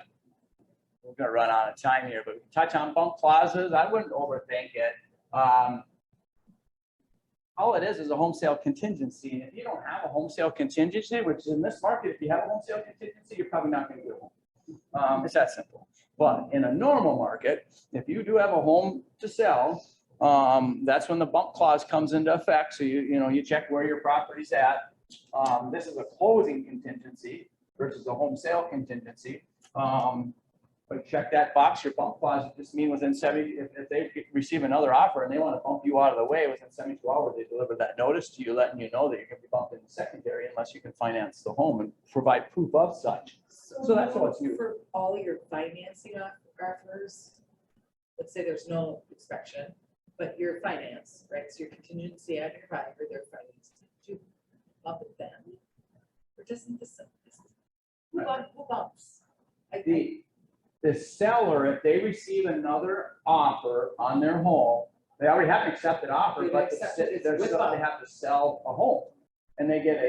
we're gonna run out of time here, but we can touch on bump clauses. I wouldn't overthink it. All it is a home sale contingency. If you don't have a home sale contingency, which is in this market, if you have a home sale contingency, you're probably not gonna get a home. It's that simple. But in a normal market, if you do have a home to sell, that's when the bump clause comes into effect. So you check where your property's at. This is a closing contingency versus a home sale contingency. But check that box, your bump clause, just mean within 70, if they receive another offer and they want to bump you out of the way within 72 hours, they deliver that notice to you, letting you know that you're going to be bumped in the secondary unless you can finance the home and provide proof of such. So that's all it's used. For all your financing offers, let's say there's no inspection, but you're financed, right? So your contingency on your buyer, they're financed. Do you bump it then? Or doesn't this, who bumps? The seller, if they receive another offer on their home, they already have an accepted offer, They but accept it, it's they're with still, they them. have to sell a home. And they get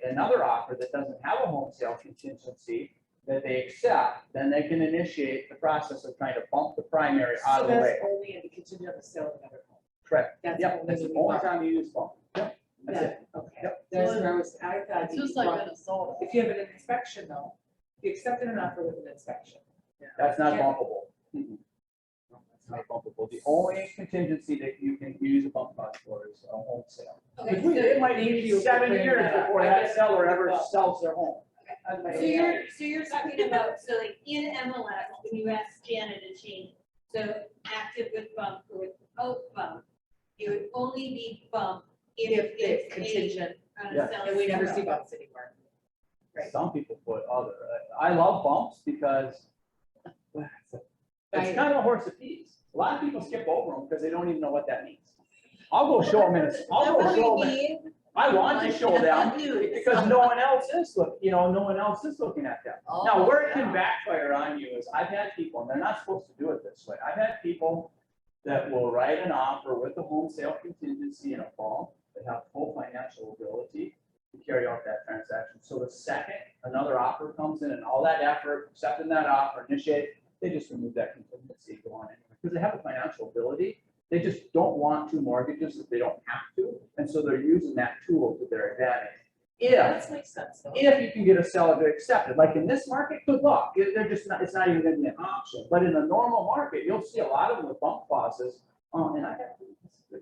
another offer that doesn't have a home sale contingency that they accept, then they can initiate the process of trying to bump the primary out of the So way. that's only in the contingent of the sale of another home. Correct. That's Yep, only that's the when you only bump. time you use bump. Yep, that's it. Okay, Yep. that's where I thought. It's you just like bump- Minnesota. If you have an inspection though, if you accepted an offer with an inspection. That's not Yeah. bumpable. Mm-mm. No, that's not bumpable. The only contingency that you can use a bump clause for is a home sale. Okay, It might Thank be you for 7 bringing years that up. before I that guess seller it's ever up. sells their home. So you're talking about, so like in MLS, when you ask Jana to change, so active with bump or without bump, it would only be bump If if it's it's contingent, on Yeah. a sell. and we never see bumps anymore. Right. Some people put other, I love bumps because it's kind of a horse of peas. A lot of people skip over them because they don't even know what that means. I'll go show them in, Is that what we need? I want to show them News. because no one else is no one else is looking at them. Now, Oh, where it can yeah. backfire on you is I've had people, and they're not supposed to do it this way. I've had people that will write an offer with the home sale contingency in a fall, that have full financial ability to carry out that transaction. So the second another offer comes in and all that effort, accepting that offer, initiate, they just remove that contingency, go on anyway, because they have a financial ability. They just don't want two mortgages if they don't have to, and so they're using that tool to their advantage. That makes sense though. If you can get a seller to accept it, like in this market, good luck. They're just not, it's not even gonna be an option. But in a normal market, you'll see a lot of them with bump clauses. And I have,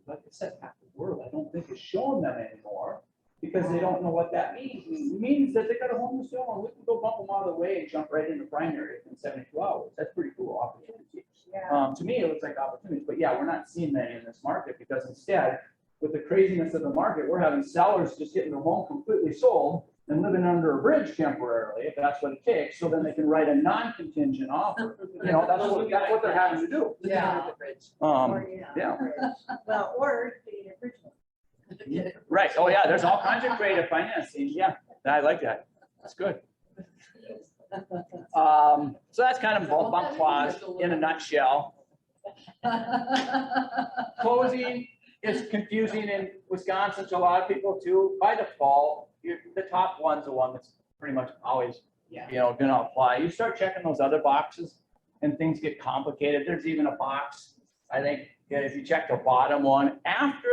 like I said, half the world, I don't think is showing them anymore because they don't know what that means. It means that they got a home to sell and we can go bump them out of the way and jump right into primary in 72 hours. That's pretty cool opportunity. Yeah. To me, it looks like opportunities, but yeah, we're not seeing many in this market because instead, with the craziness of the market, we're having sellers just getting their home completely sold and living under a bridge temporarily, if that's what it takes, so then they can write a non-contingent offer. That's what they're having to do. Yeah. Yeah, Well, or the original. right. Oh, yeah, there's all kinds of creative financing. Yeah, I like that. That's good. So that's kind of bump clause in a nutshell. Closing is confusing in Wisconsin to a lot of people too. By default, the top one's the one that's pretty much always, Yeah. gonna apply. You start checking those other boxes and things get complicated. There's even a box, I think, if you check the bottom one, after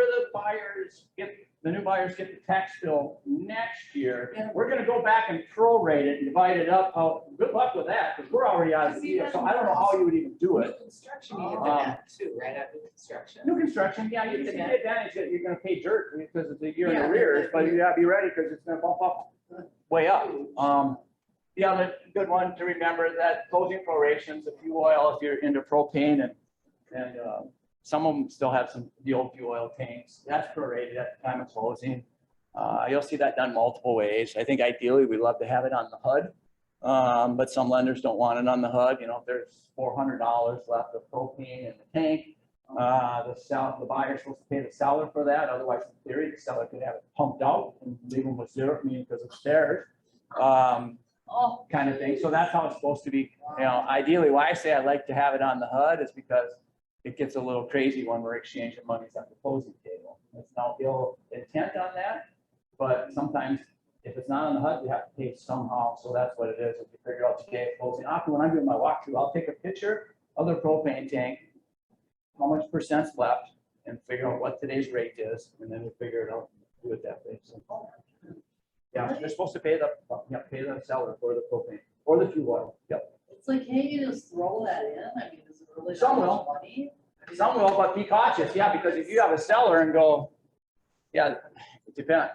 the new buyers get the tax bill next year, we're gonna go back and prorate it and divide it up. Oh, good luck with that, because we're already out of the deal. So I don't know how you would even do New it. construction, you get the net too, right, after construction. New construction, yeah, you see the advantage that you're gonna pay dirt because it's a year in Yeah. arrears, but you gotta be ready because it's gonna bump up way up. The other good one to remember that closing prorations of fuel oil, if you're into propane and some of them still have the old fuel oil tanks, that's prorated at the time of closing. You'll see that done multiple ways. I think ideally we'd love to have it on the HUD. But some lenders don't want it on the HUD. If there's $400 left of propane in the tank, the buyer's supposed to pay the seller for that. Otherwise, in theory, the seller could have it pumped out and leave them with zero, because it's theirs. Kind of thing. So that's how it's supposed to be. Ideally, why I say I like to have it on the HUD is because it gets a little crazy when we're exchanging monies at the closing table. It's no ill intent on that, but sometimes if it's not on the HUD, you have to pay somehow. So that's what it is. If you figure out today at closing, often when I'm doing my walkthrough, I'll take a picture of the propane tank, how much percent's left, and figure out what today's rate is, and then we figure it out, do it that way. So, yeah, they're supposed to pay the seller for the propane or the fuel oil. Yep. It's like, hey, you just throw that in, I mean, is it really that Some much will. money? Some will, but be cautious, because if you have a seller and go, it depends,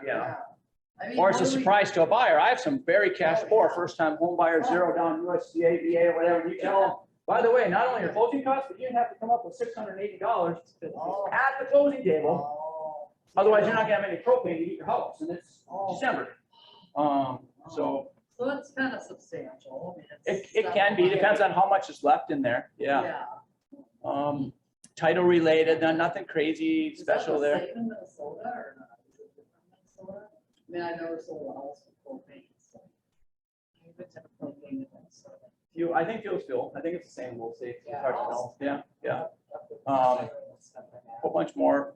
I mean, Or it's a what do we- surprise to a buyer. I have some very cash poor, first-time home buyers, zero down USDA, VA, or whatever, and you tell them, by the way, not only your closing costs, but you have to come up with $680 Oh. at the closing table. Oh. Otherwise, you're not gonna have any propane to heat your house, and it's December. So So it's kind of substantial. I mean, it's it can be, depends on how much is left in there, yeah. Title related, nothing crazy special there. Is that the same in Minnesota or not? Is it different in Minnesota? I mean, I never sold a house with propane, so. I think fuel's fuel. I think it's the same, we'll see. It's Yeah. hard to know. Yeah. A whole bunch more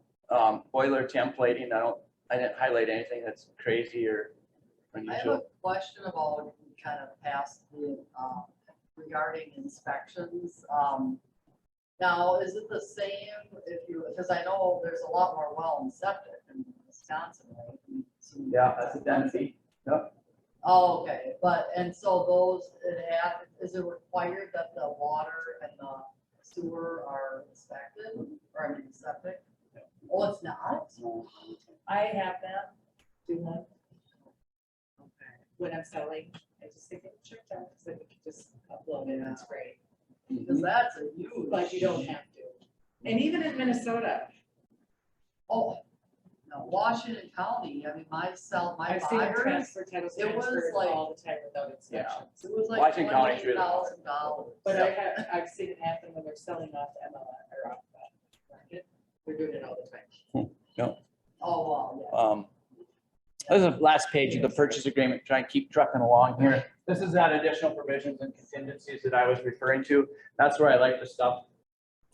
boiler templating. I didn't highlight anything that's crazy or I have a unusual. question about kind of past the, regarding inspections. Now, is it the same if you, because I know there's a lot more well and septic in Wisconsin, right? Yeah, that's a density. Yep. Oh, okay, and so those, is it required that the water and the sewer are inspected, or I mean septic? Oh, it's not? I have them do one when I'm selling. I just think it checked out because then we can just upload it. That's great. Because that's a huge. But you don't have to. And even in Minnesota, Oh, no, Washington County, I mean, my I've seen them buyers, transfer titles it was transferred like- all the time without inspections. it was like Washington County's really- $28,000. But I've seen it happen when they're selling off MLS or off the market. They're doing it all the time. Oh, wow, This is the last page of the purchase agreement, try and keep trucking along here. This is that additional provisions and contingencies that I was referring to. That's where I like the stuff,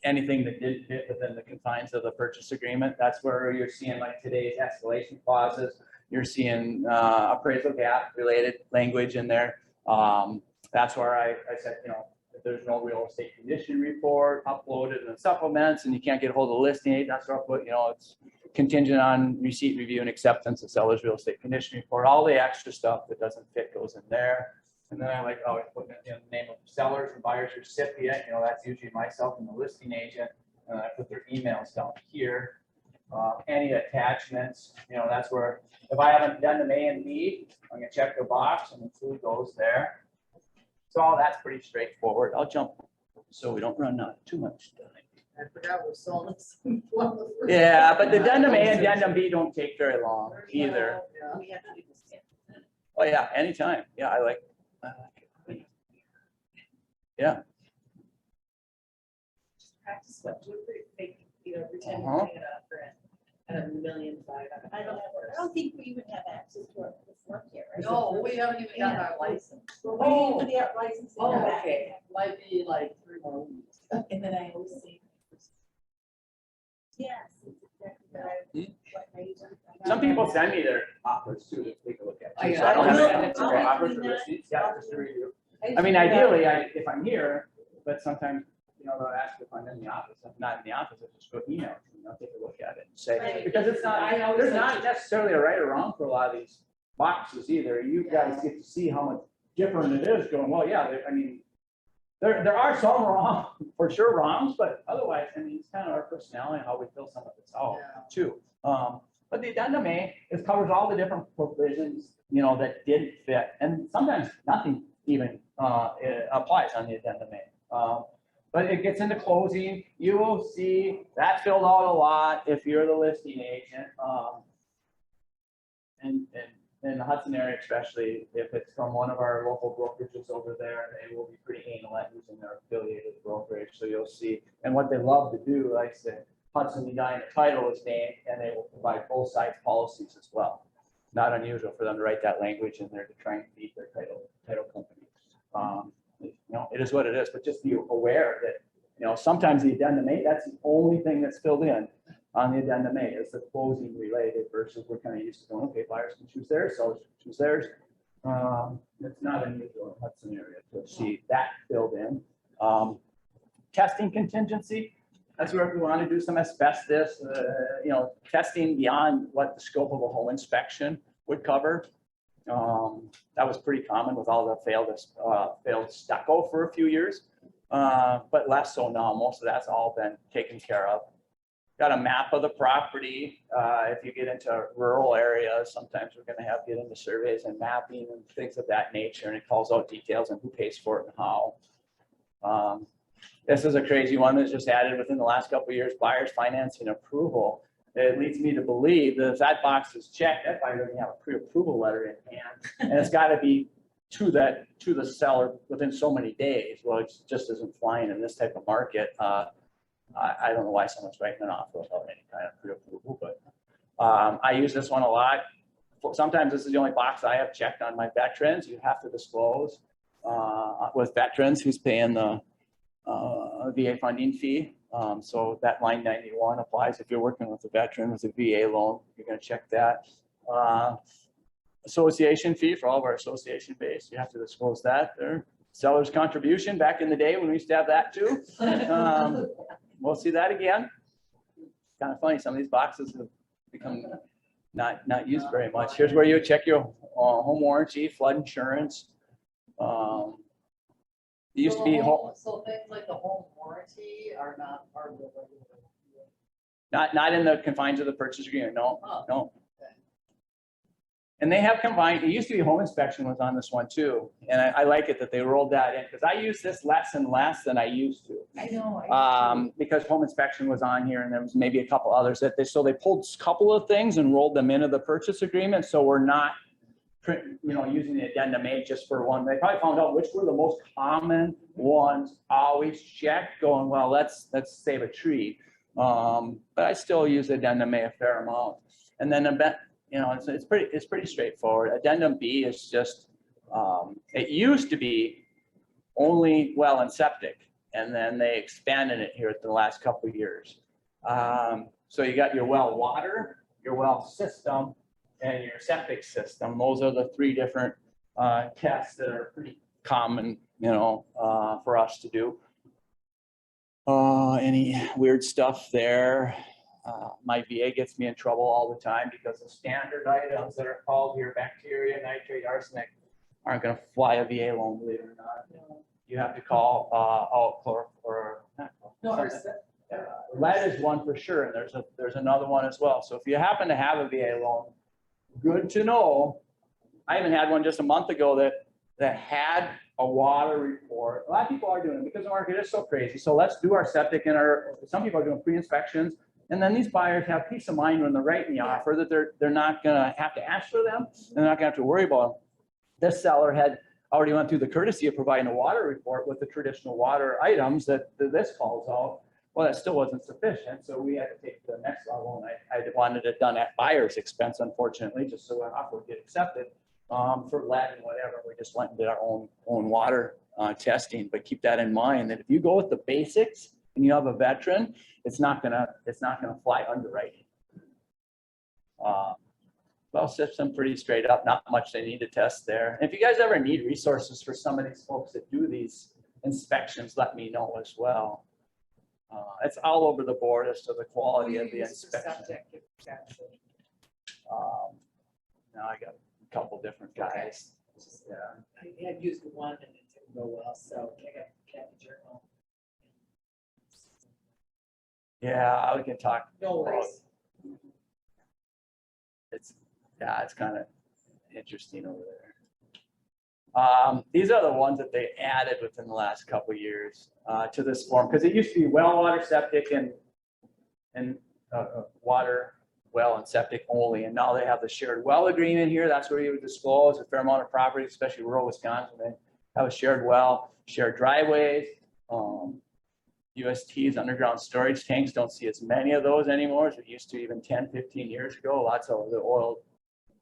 anything that didn't fit within the confines of the purchase agreement. That's where you're seeing like today's escalation clauses. You're seeing appraisal gap related language in there. That's where I said, you know, if there's no real estate condition report uploaded in the supplements and you can't get a hold of the listing agent, that's where I put, you know, it's contingent on receipt, review, and acceptance of seller's real estate condition report. All the extra stuff that doesn't fit goes in there. And then I like always putting it in the name of sellers and buyers recipient. You know, that's usually myself and the listing agent. And I put their emails down here. Any attachments, you know, that's where if I haven't done the A and B, I'm gonna check the box and include those there. So all that's pretty straightforward. I'll jump so we don't run out too much time. I forgot we're selling this. Yeah, but the addendum A and addendum B don't take very long either. Yeah. We have to do this. Oh, yeah, anytime. Yeah, I like it. Yeah. Just practice what, do it pretty fake, you know, pretend you're Uh-huh. paying it up for it. At $1,500,000. I don't think we even have access to our work yet, right? No, we haven't even gotten our license. We're waiting for the license. to come Oh, back. okay. Might be like 3 more weeks. And then I always say. Yes, it's exactly what I need to- Some people send me their offers too to take a look at. Oh, too, yeah. So I don't have I'll any do offers that. for receipts. Yeah, just to review. I mean, ideally, if I'm here, but sometimes, you know, they'll ask if I'm in the office. If I'm not in the office, I'll just go email it and I'll take a look at it and say, Right. because it's not, I always there's like not to- necessarily a right or wrong for a lot of these boxes either. You guys get to see how much different it is going, well, yeah, I mean, there are some wrong, for sure wrongs, but otherwise, I mean, it's kind of our personality and how we fill some of this out Yeah. too. But the addendum A, it covers all the different provisions, you know, that didn't fit. And sometimes nothing even applies on the addendum A. But it gets into closing. You will see that filled out a lot if you're the listing agent. And in the Hudson area, especially if it's from one of our local brokerages over there, they will be pretty anal at using their affiliated brokerage. So you'll see, and what they love to do, like I said, Hudson Medina Title is named, and they will provide both sides policies as well. Not unusual for them to write that language in there to try and beat their title company. You know, it is what it is, but just be aware that, you know, sometimes the addendum A, that's the only thing that's filled in on the addendum A is the closing related versus we're kind of used to going, okay, buyers can choose theirs, sellers can choose theirs. It's not unusual in Hudson area to see that filled in. Testing contingency, that's where if we want to do some asbestos, you know, testing beyond what the scope of a home inspection would cover. That was pretty common with all the failed stucco for a few years, but less so now. Most of that's all been taken care of. Got a map of the property. If you get into rural areas, sometimes we're going to have to get into surveys and mapping and things of that nature, and it calls out details and who pays for it and how. This is a crazy one that's just added within the last couple of years, buyer's financing approval. It leads me to believe that if that box is checked, that buyer doesn't have a pre-approval letter in hand, and it's got to be to the seller within so many days. Well, it just isn't flying in this type of market. I don't know why someone's writing an offer without any kind of pre-approval, but I use this one a lot. Sometimes this is the only box I have checked on my veterans. You have to disclose with veterans who's paying the VA funding fee. So that line 91 applies if you're working with a veteran with a VA loan. You're going to check that. Association fee for all of our association base. You have to disclose that there. Seller's contribution back in the day when we used to have that too. We'll see that again. Kind of funny. Some of these boxes have become not used very much. Here's where you check your home warranty, flood insurance. It used to be So things like the home warranty are not part of the regular. not in the confines of the purchase agreement. No, Oh, no. okay. And they have combined, it used to be home inspection was on this one too. And I like it that they rolled that in because I use this less and less than I used to. I know. Because home inspection was on here and there was maybe a couple others that so they pulled a couple of things and rolled them into the purchase agreement. So we're not, using the addendum A just for one. They probably found out which were the most common ones, always checked going, well, let's save a tree. But I still use addendum A a fair amount. And then it's pretty straightforward. Addendum B is just, it used to be only well and septic, and then they expanded it here in the last couple of years. So you got your well water, your well system, and your septic system. Those are the three different tests that are pretty common, for us to do. Any weird stuff there? My VA gets me in trouble all the time because the standard items that are called here, bacteria, nitrate, arsenic, aren't going to fly a VA loan, believe it or not. You have to call lead is one for sure, and there's another one as well. So if you happen to have a VA loan, good to know. I even had one just a month ago that had a water report. A lot of people are doing it because the market is so crazy. So let's do our septic and some people are doing pre-inspections. And then these buyers have peace of mind when they're writing the offer that they're not gonna have to ask for them. They're not gonna have to worry about them. This seller had already went through the courtesy of providing a water report with the traditional water items that this calls out. Well, that still wasn't sufficient. So we had to take to the next level, and I wanted it done at buyer's expense, unfortunately, just so an offer would get accepted. For lead and whatever, we just went and did our own water testing. But keep that in mind that if you go with the basics and you have a veteran, it's not gonna fly underwriting. Well, system pretty straight up, not much they need to test there. And if you guys ever need resources for some of these folks that do these inspections, let me know as well. It's all over the board as to the quality of the inspection. Now I got a couple different guys. Yeah. I had used one and it didn't go well, so I got Kathy Journal. Yeah, we can talk. No worries. It's kind of interesting over there. These are the ones that they added within the last couple of years to this form, because it used to be well, water, septic, and water, well, and septic only, and now they have the shared well agreement here. That's where you would disclose a fair amount of property, especially rural Wisconsin. They have a shared well, shared driveways, USTs, underground storage tanks. Don't see as many of those anymore as it used to even 10, 15 years ago. Lots of the oil,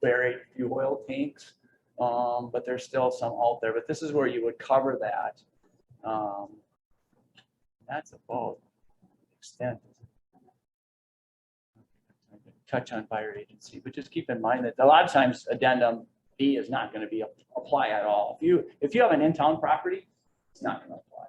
buried fuel tanks, but there's still some out there. But this is where you would cover that. That's about the extent. Touch on buyer agency, but just keep in mind that a lot of times addendum B is not going to be apply at all. If you have an in-town property, it's not going to apply.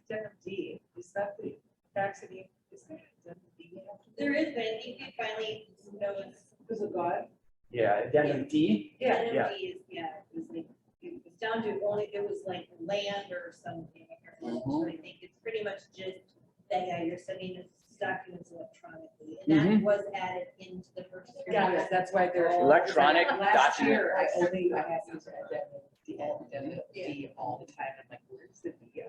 Addendum D, is that the taxity? Is there addendum D? There is, but I think you finally know it's. Because of God? Yeah, addendum D. Addendum yeah. D is, it was like, it was down to only, it was like land or something. I can't remember, but I think it's pretty much just that, you're sending us documents electronically, and that was added into the purchase Yeah, agreement. that's why there's. Electronic Last document. year, I had to use addendum D all the time. I'm like, where's the D?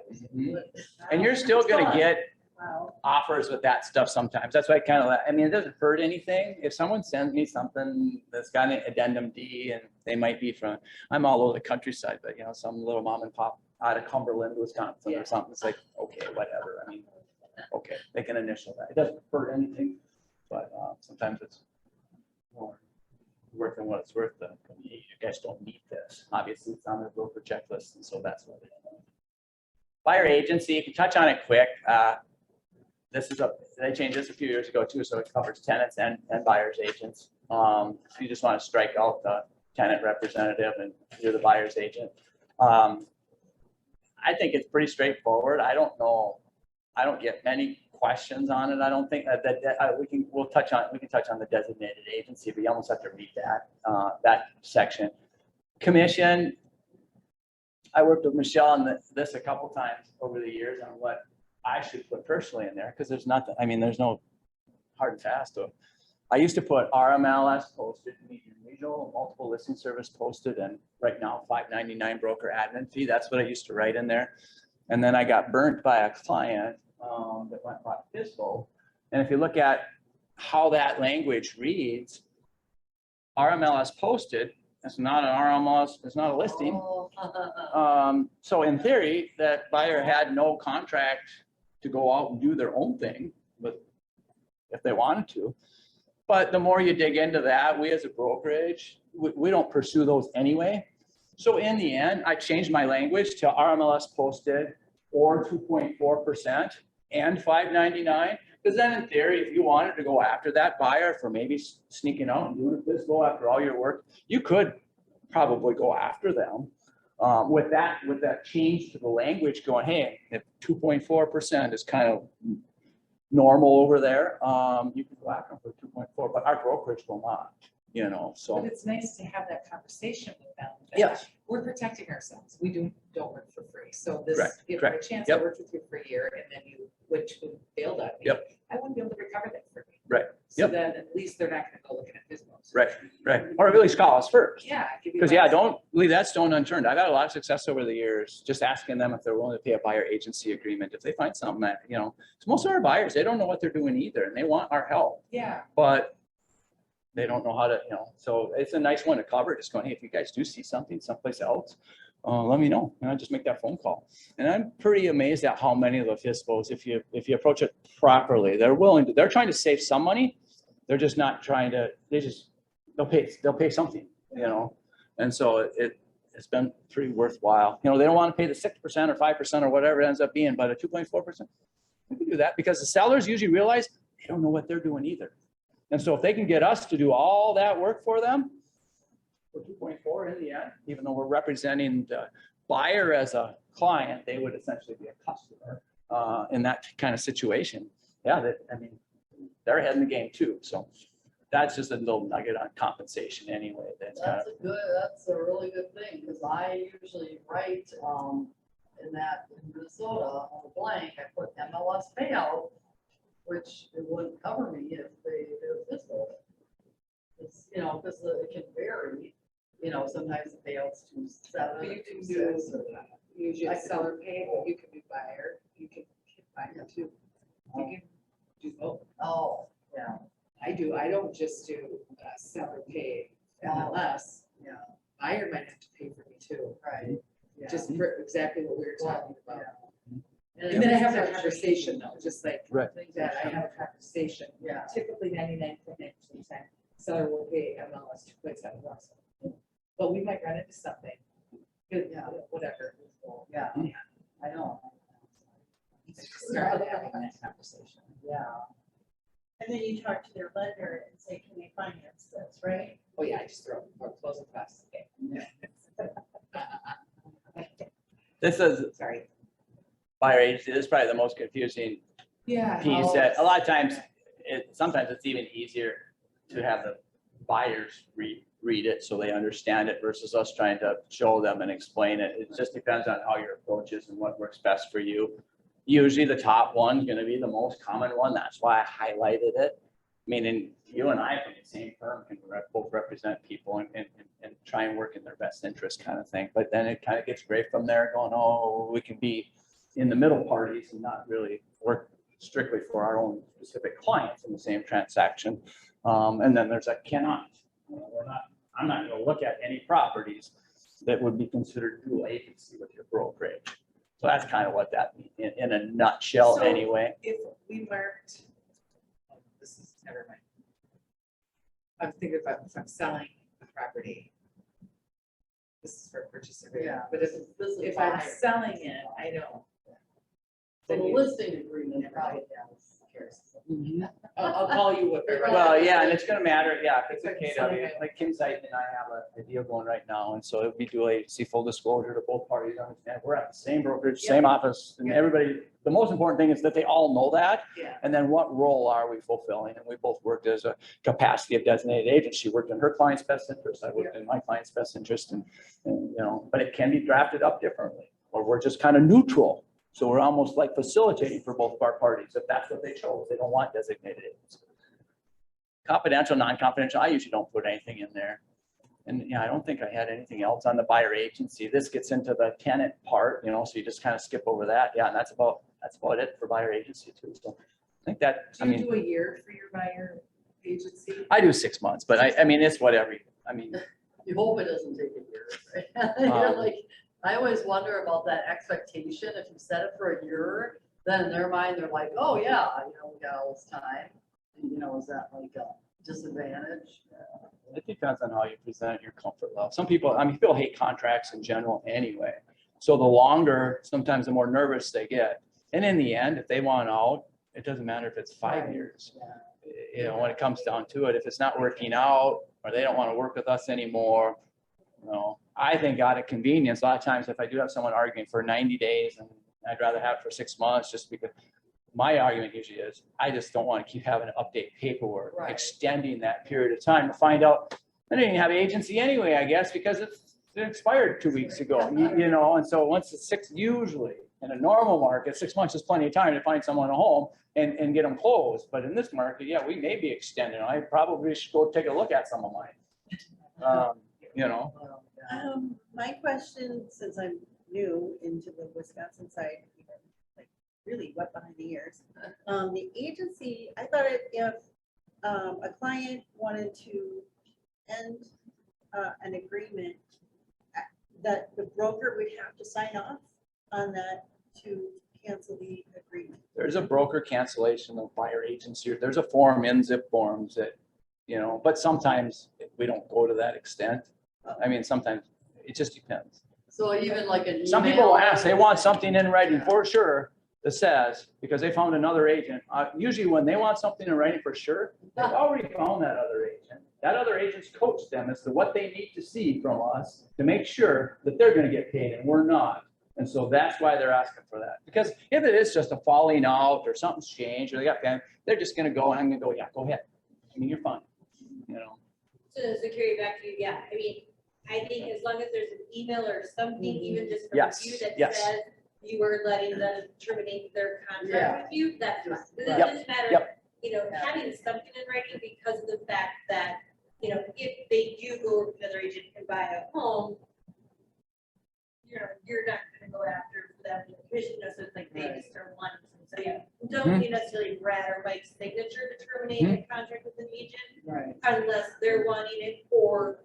And you're still going to get Wow. offers with that stuff sometimes. That's why it doesn't hurt anything. If someone sends me something that's got an addendum D, and they might be from, I'm all over the countryside, but some little mom and pop out of Cumberland, Wisconsin or something. It's like, okay, whatever. Okay, they can initial that. It doesn't hurt anything, but sometimes it's more worth than what it's worth. You guys don't need this. Obviously, it's on their broker checklist, and so that's what it is. Buyer agency, if you touch on it quick, they changed this a few years ago too, so it covers tenants and buyer's agents. So you just want to strike out the tenant representative and you're the buyer's agent. I think it's pretty straightforward. I don't know. I don't get many questions on it. I don't think we can touch on the designated agency, but you almost have to read that section. Commission. I worked with Michelle on this a couple times over the years on what I should put personally in there, because there's nothing. There's no hard and fast. I used to put RMLS posted, medium regional, multiple listing service posted, and right now $5.99 broker admin fee. That's what I used to write in there. And then I got burnt by a client that went by FISBO. And if you look at how that language reads, RMLS posted, it's not an RMLS, it's not a listing. So in theory, that buyer had no contract to go out and do their own thing, but if they wanted to. But the more you dig into that, we as a brokerage, we don't pursue those anyway. So in the end, I changed my language to RMLS posted or 2.4% and $5.99. Because then in theory, if you wanted to go after that buyer for maybe sneaking out and doing a physical after all your work, you could probably go after them. With that change to the language going, hey, if 2.4% is kind of normal over there, you can go after them for 2.4, but our brokerage will not, you know, But so. it's nice to have that conversation with them. that Yes. We're protecting ourselves. We don't work for free. So Correct, this, give me a correct. chance, Yep. I worked with you for a year and then you, which would failed on me. Yep. I wouldn't be able to recover that for me. Right, So yep. then at least they're not gonna go looking at Pismos. Right, right. Or at least call us first. Yeah. give you Because yeah, lots. don't leave that stone unturned. I've had a lot of success over the years, just asking them if they're willing to pay a buyer agency agreement. If they find something that, you know, 'cause most of our buyers, they don't know what they're doing either and they want our help, Yeah, but they don't know how to, you know, so it's a nice one to cover. Just going, hey, if you guys do see something someplace else, let me know. And I just make that phone call. And I'm pretty amazed at how many of the FISBOs, if you approach it properly, they're trying to save some money. They're just not trying to, they'll pay something, you know? And so it's been pretty worthwhile. You know, they don't want to pay the 6% or 5% or whatever it ends up being, but a 2.4%, we can do that because the sellers usually realize they don't know what they're doing either. And so if they can get us to do all that work for them, for 2.4 in the end, even though we're representing the buyer as a client, they would essentially be a customer in that kind of situation. Yeah, I mean, they're ahead in the game too. So that's just a little nugget on compensation anyway. That's That's a really good thing, because I usually write, in Minnesota, on the blank, I put MLS payout, which it wouldn't cover me if they did a fiscal. It's, you know, because it can vary, you know, sometimes the payouts to but 7, you can to do, 6. usually I a can seller do pay, but you can do buyer, you can hit buyer too. You can do both. Oh, yeah, I do, I don't just do seller pay MLS. yeah, Buyer might have to pay for me too, right. Yeah. just for exactly what we were talking Well, about. yeah. And then I have that conversation though, just like Right. that, I have a conversation. Yeah, Typically 99.9% of the time, seller will pay MLS 2.7. But we might run into something. Good, Yeah. whatever. yeah, I know. Start having that conversation. Yeah, And then you talk to their lender and say, can they finance this, right? Oh, yeah, I just throw closing costs. Okay. this is Sorry. buyer agency. This is probably the most confusing Yeah. piece that a lot of times sometimes it's even easier to have the buyers read it so they understand it versus us trying to show them and explain it. It just depends on how your approach is and what works best for you. Usually the top one's going to be the most common one. That's why I highlighted it. Meaning you and I from the same firm can both represent people and try and work in their best interest kind of thing. But then it kind of gets great from there going, oh, we can be in the middle parties and not really work strictly for our own specific clients in the same transaction. And then there's a cannot. I'm not going to look at any properties that would be considered dual agency with your brokerage. So that's kind of what that means in a nutshell So- anyway. If we marked, oh, this is, never mind. I'm thinking about if I'm selling a property. This is for purchase agreement, yeah. but This is if I'm buyer. selling it, I know. So Then the you- listing agreement probably has. I'll call you with it. Well, yeah, and it's gonna matter, yeah, if it's a If I'm KW, selling it. like Kim Zeiton and I have a deal going right now, and so it'd be dual agency, full disclosure to both parties, understand, we're at the same brokerage, same office, and Yeah. everybody, the most important thing is that they all know that, Yeah, and then what role are we fulfilling, and we both worked as a capacity of designated agent, she worked in her client's best interest, I worked in my client's best interest, and, you know, but it can be drafted up differently, or we're just kind of neutral. So we're almost like facilitating for both of our parties, if that's what they chose. They don't want designated agents. Confidential, non-confidential, I usually don't put anything in there. And yeah, I don't think I had anything else on the buyer agency. This gets into the tenant part, you know, so you just kind of skip over that. Yeah, and that's about it for buyer agency too. So I think that, I do you mean, do a year for your buyer agency? I do 6 months, but I mean, it's whatever. I mean, You hope it doesn't take a year, right? You're like, I always wonder about that expectation. If you set it for a year, then in their mind, they're like, oh, yeah, you know, we got all this time. And, you know, is that like disadvantage. It depends on how you present your comfort level. Some people, I mean, people hate contracts in general anyway. So the longer, sometimes the more nervous they get. And in the end, if they want out, it doesn't matter if it's 5 Right. years. You know, when it comes down to it, if it's not working out or they don't want to work with us anymore, you know, I think out of convenience, a lot of times if I do have someone arguing for 90 days and I'd rather have it for 6 months, just because my argument usually is, I just don't want to keep having to update paperwork, Right. extending that period of time to find out. I didn't even have agency anyway, I guess, because it expired 2 weeks ago, you know, and so once it's 6, usually in a normal market, 6 months is plenty of time to find someone a home and get them closed. But in this market, yeah, we may be extending. I probably should go take a look at some of mine. You know, My question, since I'm new into the Wisconsin side, like really wet behind the ears. The agency, I thought if a client wanted to end an agreement, that the broker would have to sign off on that to cancel the agreement. there's a broker cancellation of buyer agency. There's a form in zip forms that, you know, but sometimes we don't go to that extent. I mean, sometimes it just depends. So even like an Some people email will ask, they want something in writing Yeah. for sure that says, because they found another agent. Usually when they want something in writing for sure, they've already found that other agent. That other agent's coached them as to what they need to see from us to make sure that they're gonna get paid and we're not. And so that's why they're asking for that. Because if it is just a falling out or something's changed or they got banned, they're just gonna go and I'm gonna go, yeah, go ahead. I mean, you're fine, you know. So security back to you, yeah, I mean, I think as long as there's an email or something, even just from Yes, you that yes. says you were letting them terminate their Yeah. contract with you, that's fine. But it Yep, doesn't matter, yep. you know, having something in writing because of the fact that, you know, if they do go with another agent and buy a home, you're not gonna go after them in the commission, so it's like they just are wanting. So yeah, don't you necessarily Brad or Mike's signature to terminate a contract with an agent Right. unless they're wanting it or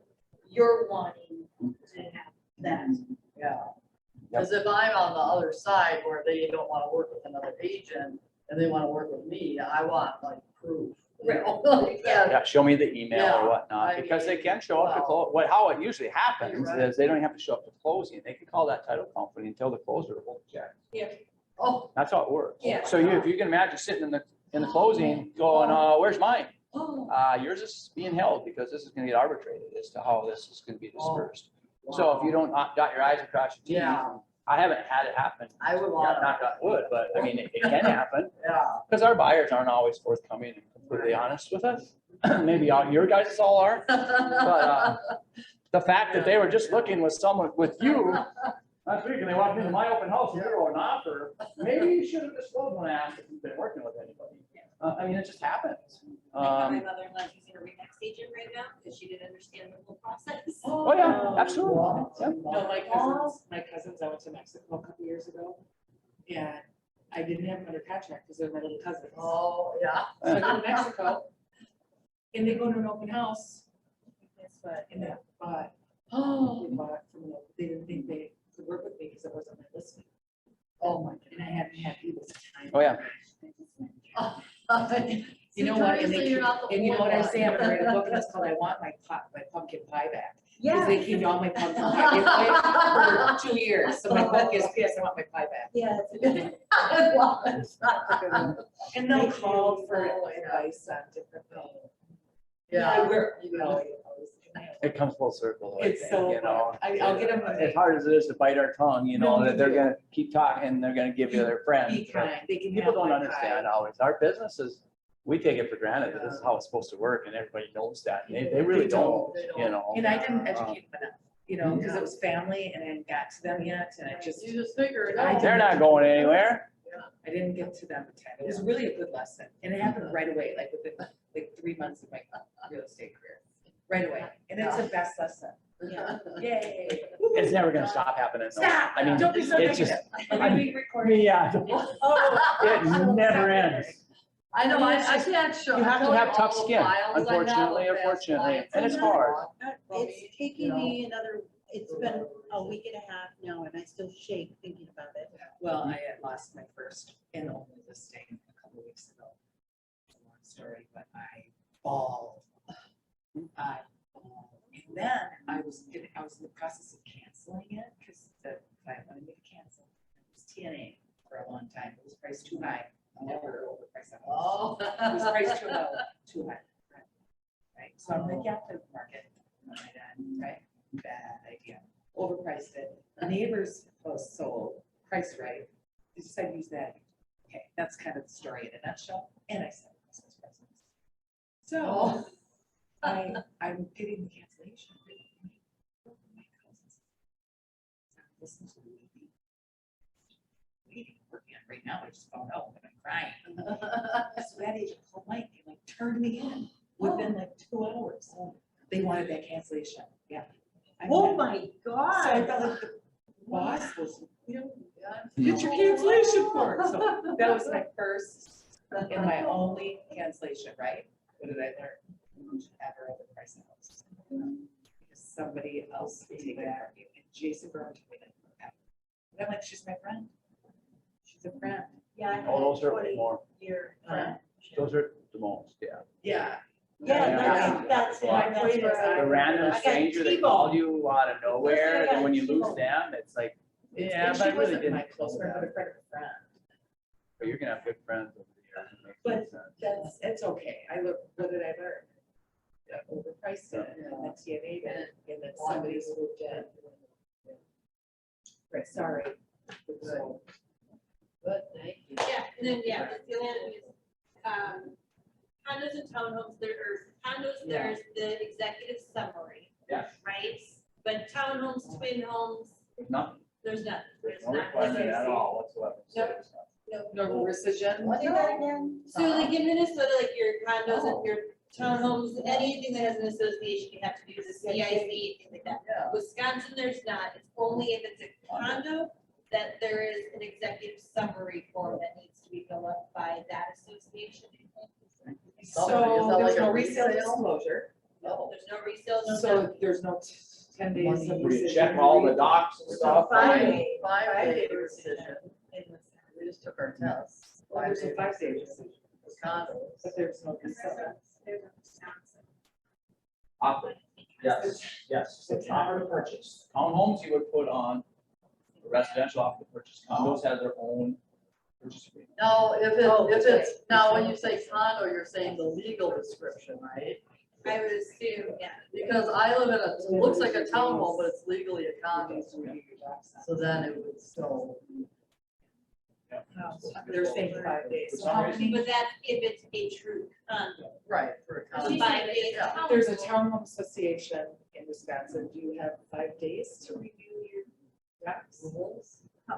you're wanting to have that. Yeah. Because if I'm on the other side where they don't want to work with another agent and they want to work with me, I want like proof. you know, like that. Yeah, show me the email Yeah, or whatnot, I because they mean, can show up to wow. close. How it usually happens You're right. is they don't even have to show up to closing. They can call that title company and tell the closer to hold the check. Yeah. Oh, That's how it works. Yeah. So if you can imagine sitting in the closing going, where's mine? Yours is being held because this is gonna get arbitrated as to how this is gonna be dispersed. So if you don't dot your i's and cross your t's, Yeah. I haven't had it happen. I would Yeah, want knock on wood, but I mean, it can happen yeah. because our buyers aren't always forthcoming and completely honest with us. Maybe your guys all are. The fact that they were just looking with someone, with you, last week, and they walked into my open house and they were an offer, maybe you should have disclosed when I asked if you've been working with anybody. I mean, it just happens. My mother-in-law's using a Remax agent right now because she didn't understand the whole process. Oh, yeah, absolutely. Yeah. No, my cousins, I went to Mexico a couple years ago. And I didn't have them under contract because they're my little cousins. Oh, yeah. So I go to Mexico and they go to an open house. Guess what? And they bought from them. They didn't think they could work with me because I wasn't on their list. Oh, my And I hadn't had people at the time. Oh, yeah. God. You know what? And Seriously, you're not the and you know what I only say? I'm one. gonna write a book and it's called I Want My Pumpkin Pie Back. Because Yeah. they came to all my pumpkin pie giveaways for 2 years. So my book is, yes, I want my pie back. Yeah. it's a good- I love it. And they'll Thank call you. for Oh, yeah. advice on different things. Yeah. You know, It comes full circle. I It's think, so you know. fun. I'll get them. As hard as it is to bite our tongue, you know, No, that they're you do. gonna keep talking and they're gonna give you their friends. Be but kind. They can People have don't my understand pie. always. Our business is, we take it for granted that this is how it's supposed to work and everybody knows that. And they really They don't, They don't. you know. And I didn't educate them enough, you know, because Yeah. it was family and I hadn't got to them yet. And I just, You just figure it I out. They're not going anywhere. I didn't get to them in time. It was really a good lesson. And it happened right away, like within like 3 months of my real estate career, right away. And it's the best lesson. Yeah. Yay. It's never gonna stop happening. though. Stop. I mean, Don't be so it's negative. just, Are I we mean, recording? yeah, it never ends. I know, I It's just- can't show. You have to have tough all the skin, files I have unfortunately, of past unfortunately, clients and it's that hard. It's taking me another, it's been a week and a half now and I still shake thinking about it. Well, I had lost my first and only listing a couple weeks ago. It's a long story, but I bawled And then I was in the process of canceling it, because the client wanted me to cancel. It was TNA for a long time, it was priced too high, never overpriced. It Oh. was priced too high. Right, so I'm in the captive market, right, bad idea, overpriced it. The neighbor's house sold, priced right, they just said use that. Okay, that's kind of the story in a nutshell, and I said Christmas presents. So, I'm getting the cancellation. My cousins. Listen to the movie. Waiting, working on it right now, I just found out, and I'm crying. So that agent called Mike, and like turned me in within like 2 hours. They wanted that cancellation, yeah. Oh my So I God. felt like the boss was, get your cancellation form. So that was my first and my only cancellation, right? What did I learn? You should ever overprice a house. Because somebody else will take that from you. And Jason Brown told me that. And I'm like, she's my friend. She's a friend. Yeah. I had Oh, those are 20 more, year Friend. those are the most, yeah. Yeah. Yeah, that's My that's point is, where The I- random I got stranger that T-boned. called you out of nowhere, got and when you lose T-boned. them, it's like, yeah, And but I she really wasn't didn't. my close friend, but a friend of a friend. But you're gonna have good friends over the years. It makes But sense. it's okay. I look, what did I learn? That overpriced it, and then TNA did, and then somebody swooped in. Right, sorry. So, Good, thank you. Yeah, and then, yeah, the only other thing is, condos and townhomes, there's the executive summary, Yes, right? But townhomes, twin homes, there's nothing, there's nothing, there's there's no not. requirement at all whatsoever. Yep. No. no rescission? Say that again. So like in Minnesota, like your condos and your townhomes, anything that has an association, you have to do the CIC, things like that. Yeah. Wisconsin, there's not, it's only if it's a condo that there is an executive summary form that needs to be filled out by that association. So Is that there's like a no resale resale? disclosure. No. There's no resale, no. So there's no 10 days of Where you rescission. check all the docs and stuff. Five-day decision. nothing. We just took our tests. Well, there's a 5-day decision, Condos. but there's no resale. There's a Wisconsin. Offer, yes, yes, it's an offer to purchase. Townhomes you would put on a residential offer to purchase. Condos have their own purchase agreement. Now, if Oh, it, if okay. it's, now, when you say condo, you're saying the legal description, right? I would assume, yeah. Because I live in a, it looks like a townhome, but it's legally a condo, so then it would still. They're saying 5 days. For So some how reason- many, But that's if it's a true condo. Right, for a condo. 5 days. Yeah. there's a townhome association in Wisconsin, do you have 5 days to review your docs?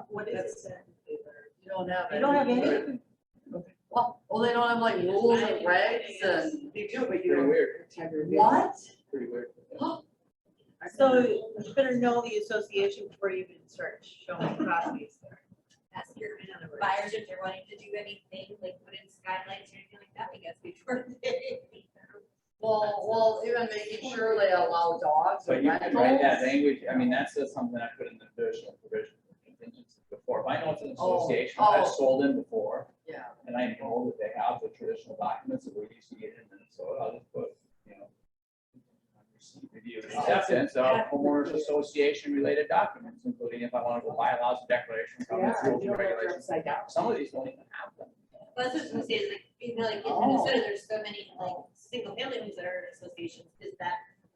What is it? You don't have. You don't have any? Well, they don't have like rules and regs and. They do, but Pretty you don't weird, have time to review. What? pretty weird. So you better know the association before you even start showing properties there. Ask your buyers if they're wanting to do anything, like put in skylights or anything like that, I guess, before they. Well, even making sure they allow dogs or But you can write that rentals. language, I mean, that's just something I put in the additional provision contingency before. If I know it's an Oh, association, oh. I've sold in before, Yeah, and I know that they have the traditional documents that we used to get in Minnesota, I'll just put, you know, review and acceptance of homeowners association related documents, including if I want to go bylaws, declaration, Yeah, covenants, rules, you and don't know if you're regulations. upside down. Some of these don't even have them. Well, that's what I was gonna say, is like, you know, like in Oh. Minnesota, there's so many like single family homes that are in associations,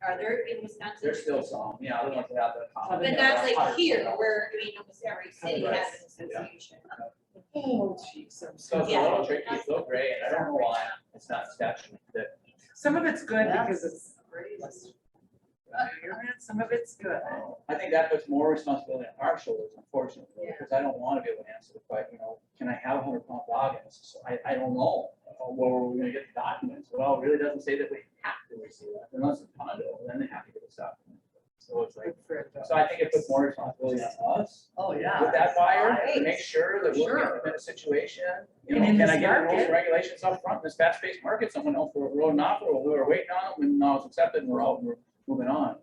are there in Wisconsin? There's still some, yeah, other ones that have the. But But not like here, where, I mean, almost every city has an Yeah. association. Oh, jeez, I'm So it's a so. little tricky, it's a little gray, and I don't know why it's not statute that. Some of it's good because That's it's crazy. less. Some of it's good. I think that puts more responsibility on our shoulders, unfortunately, because I don't want to be able to answer the question, you know, can I have a 100-pound dog in this? So I don't know, where are we gonna get the documents? Well, it really doesn't say that we have to receive that, unless it's a condo, then they have to get the document. So it's like, Good for it, though. so I think it puts more responsibility on us, Oh, yeah. with that buyer, to Right. make sure that we're Sure. in a situation, you And know, in can this I get the rules market- and regulations up front in this fast-paced market? Someone else wrote an offer, we were waiting on them, and now it's accepted, and we're moving on.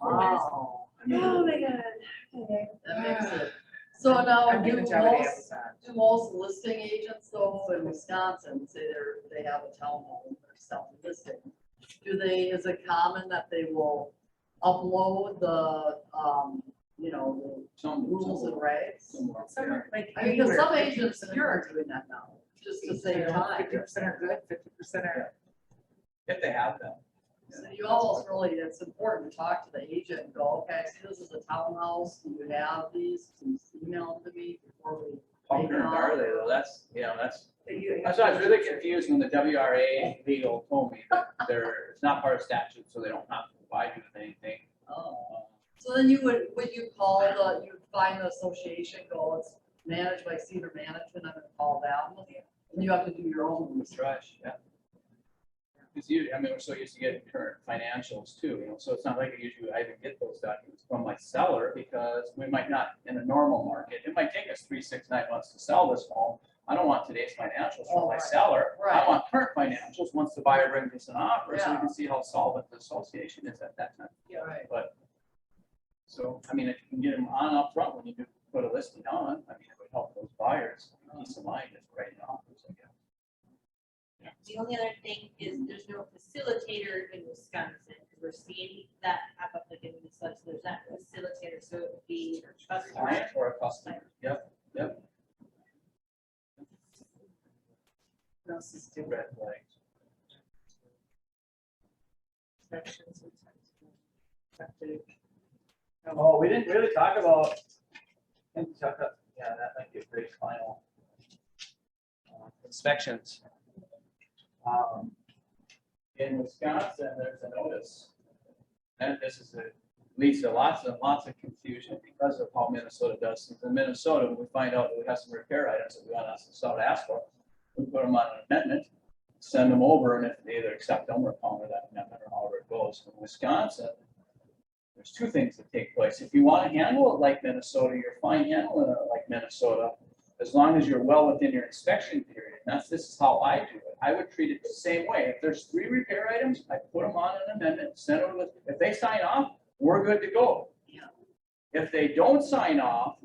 Wow, I mean, Oh, my God. that makes it. So now, I'm do gonna job at most, Amazon. do most listing agents though in Wisconsin say they have a townhome or something listing? is it common that they will upload the, the Some rules and regs? some are Some are like. I mean, because some anywhere, agents 50% here are doing that now, just to save time. 50% are good, 50% are. if they have them. So you almost really, it's important to talk to the agent and go, okay, see, this is a townhouse, do you have these, please email them to me before we. How current are they though? That's, that's why I was really confused when the WRA legal told me that it's not part of statute, so they don't have to provide you with anything. Oh. So then would you call you'd find the association, go, it's managed by Cedar Management, I'm gonna call them, and you have to do your own research. Trash, yeah. Because we're so used to getting current financials too, so it's not like I even get those documents from my seller because we might not, in a normal market, it might take us 3, 6, 9 months to sell this home. I don't want today's financials Oh, from my right. seller. I Right. want current financials once the buyer brings us an offer, so we Yeah. can see how solvent the association is at that time. Yeah, right. But, so, if you can get them on up front when you do put a listing on, it would help those buyers, peace of mind, just writing offers, I guess. The only other thing is there's no facilitator in Wisconsin, because we're seeing that pop up like in the such, there's not a facilitator, so it would be a customer. Client or a customer, yep. What else is doing? Red flags. Inspections and septic. Oh, we didn't really talk about, that might be a great final. Inspections. In Wisconsin, there's a notice. And this leads to lots of confusion because of how Minnesota does things. In Minnesota, when we find out that we have some repair items that we want us to sell to ask for, we put them on an amendment, send them over, and if they either accept them or counter that amendment or however it goes. In Wisconsin, there's two things that take place. If you want to handle it like Minnesota, you're fine handling it like Minnesota, as long as you're well within your inspection period. And this is how I do it. I would treat it the same way. If there's 3 repair items, I put them on an amendment, send them with, if they sign off, we're good to go. Yeah. If they don't sign off,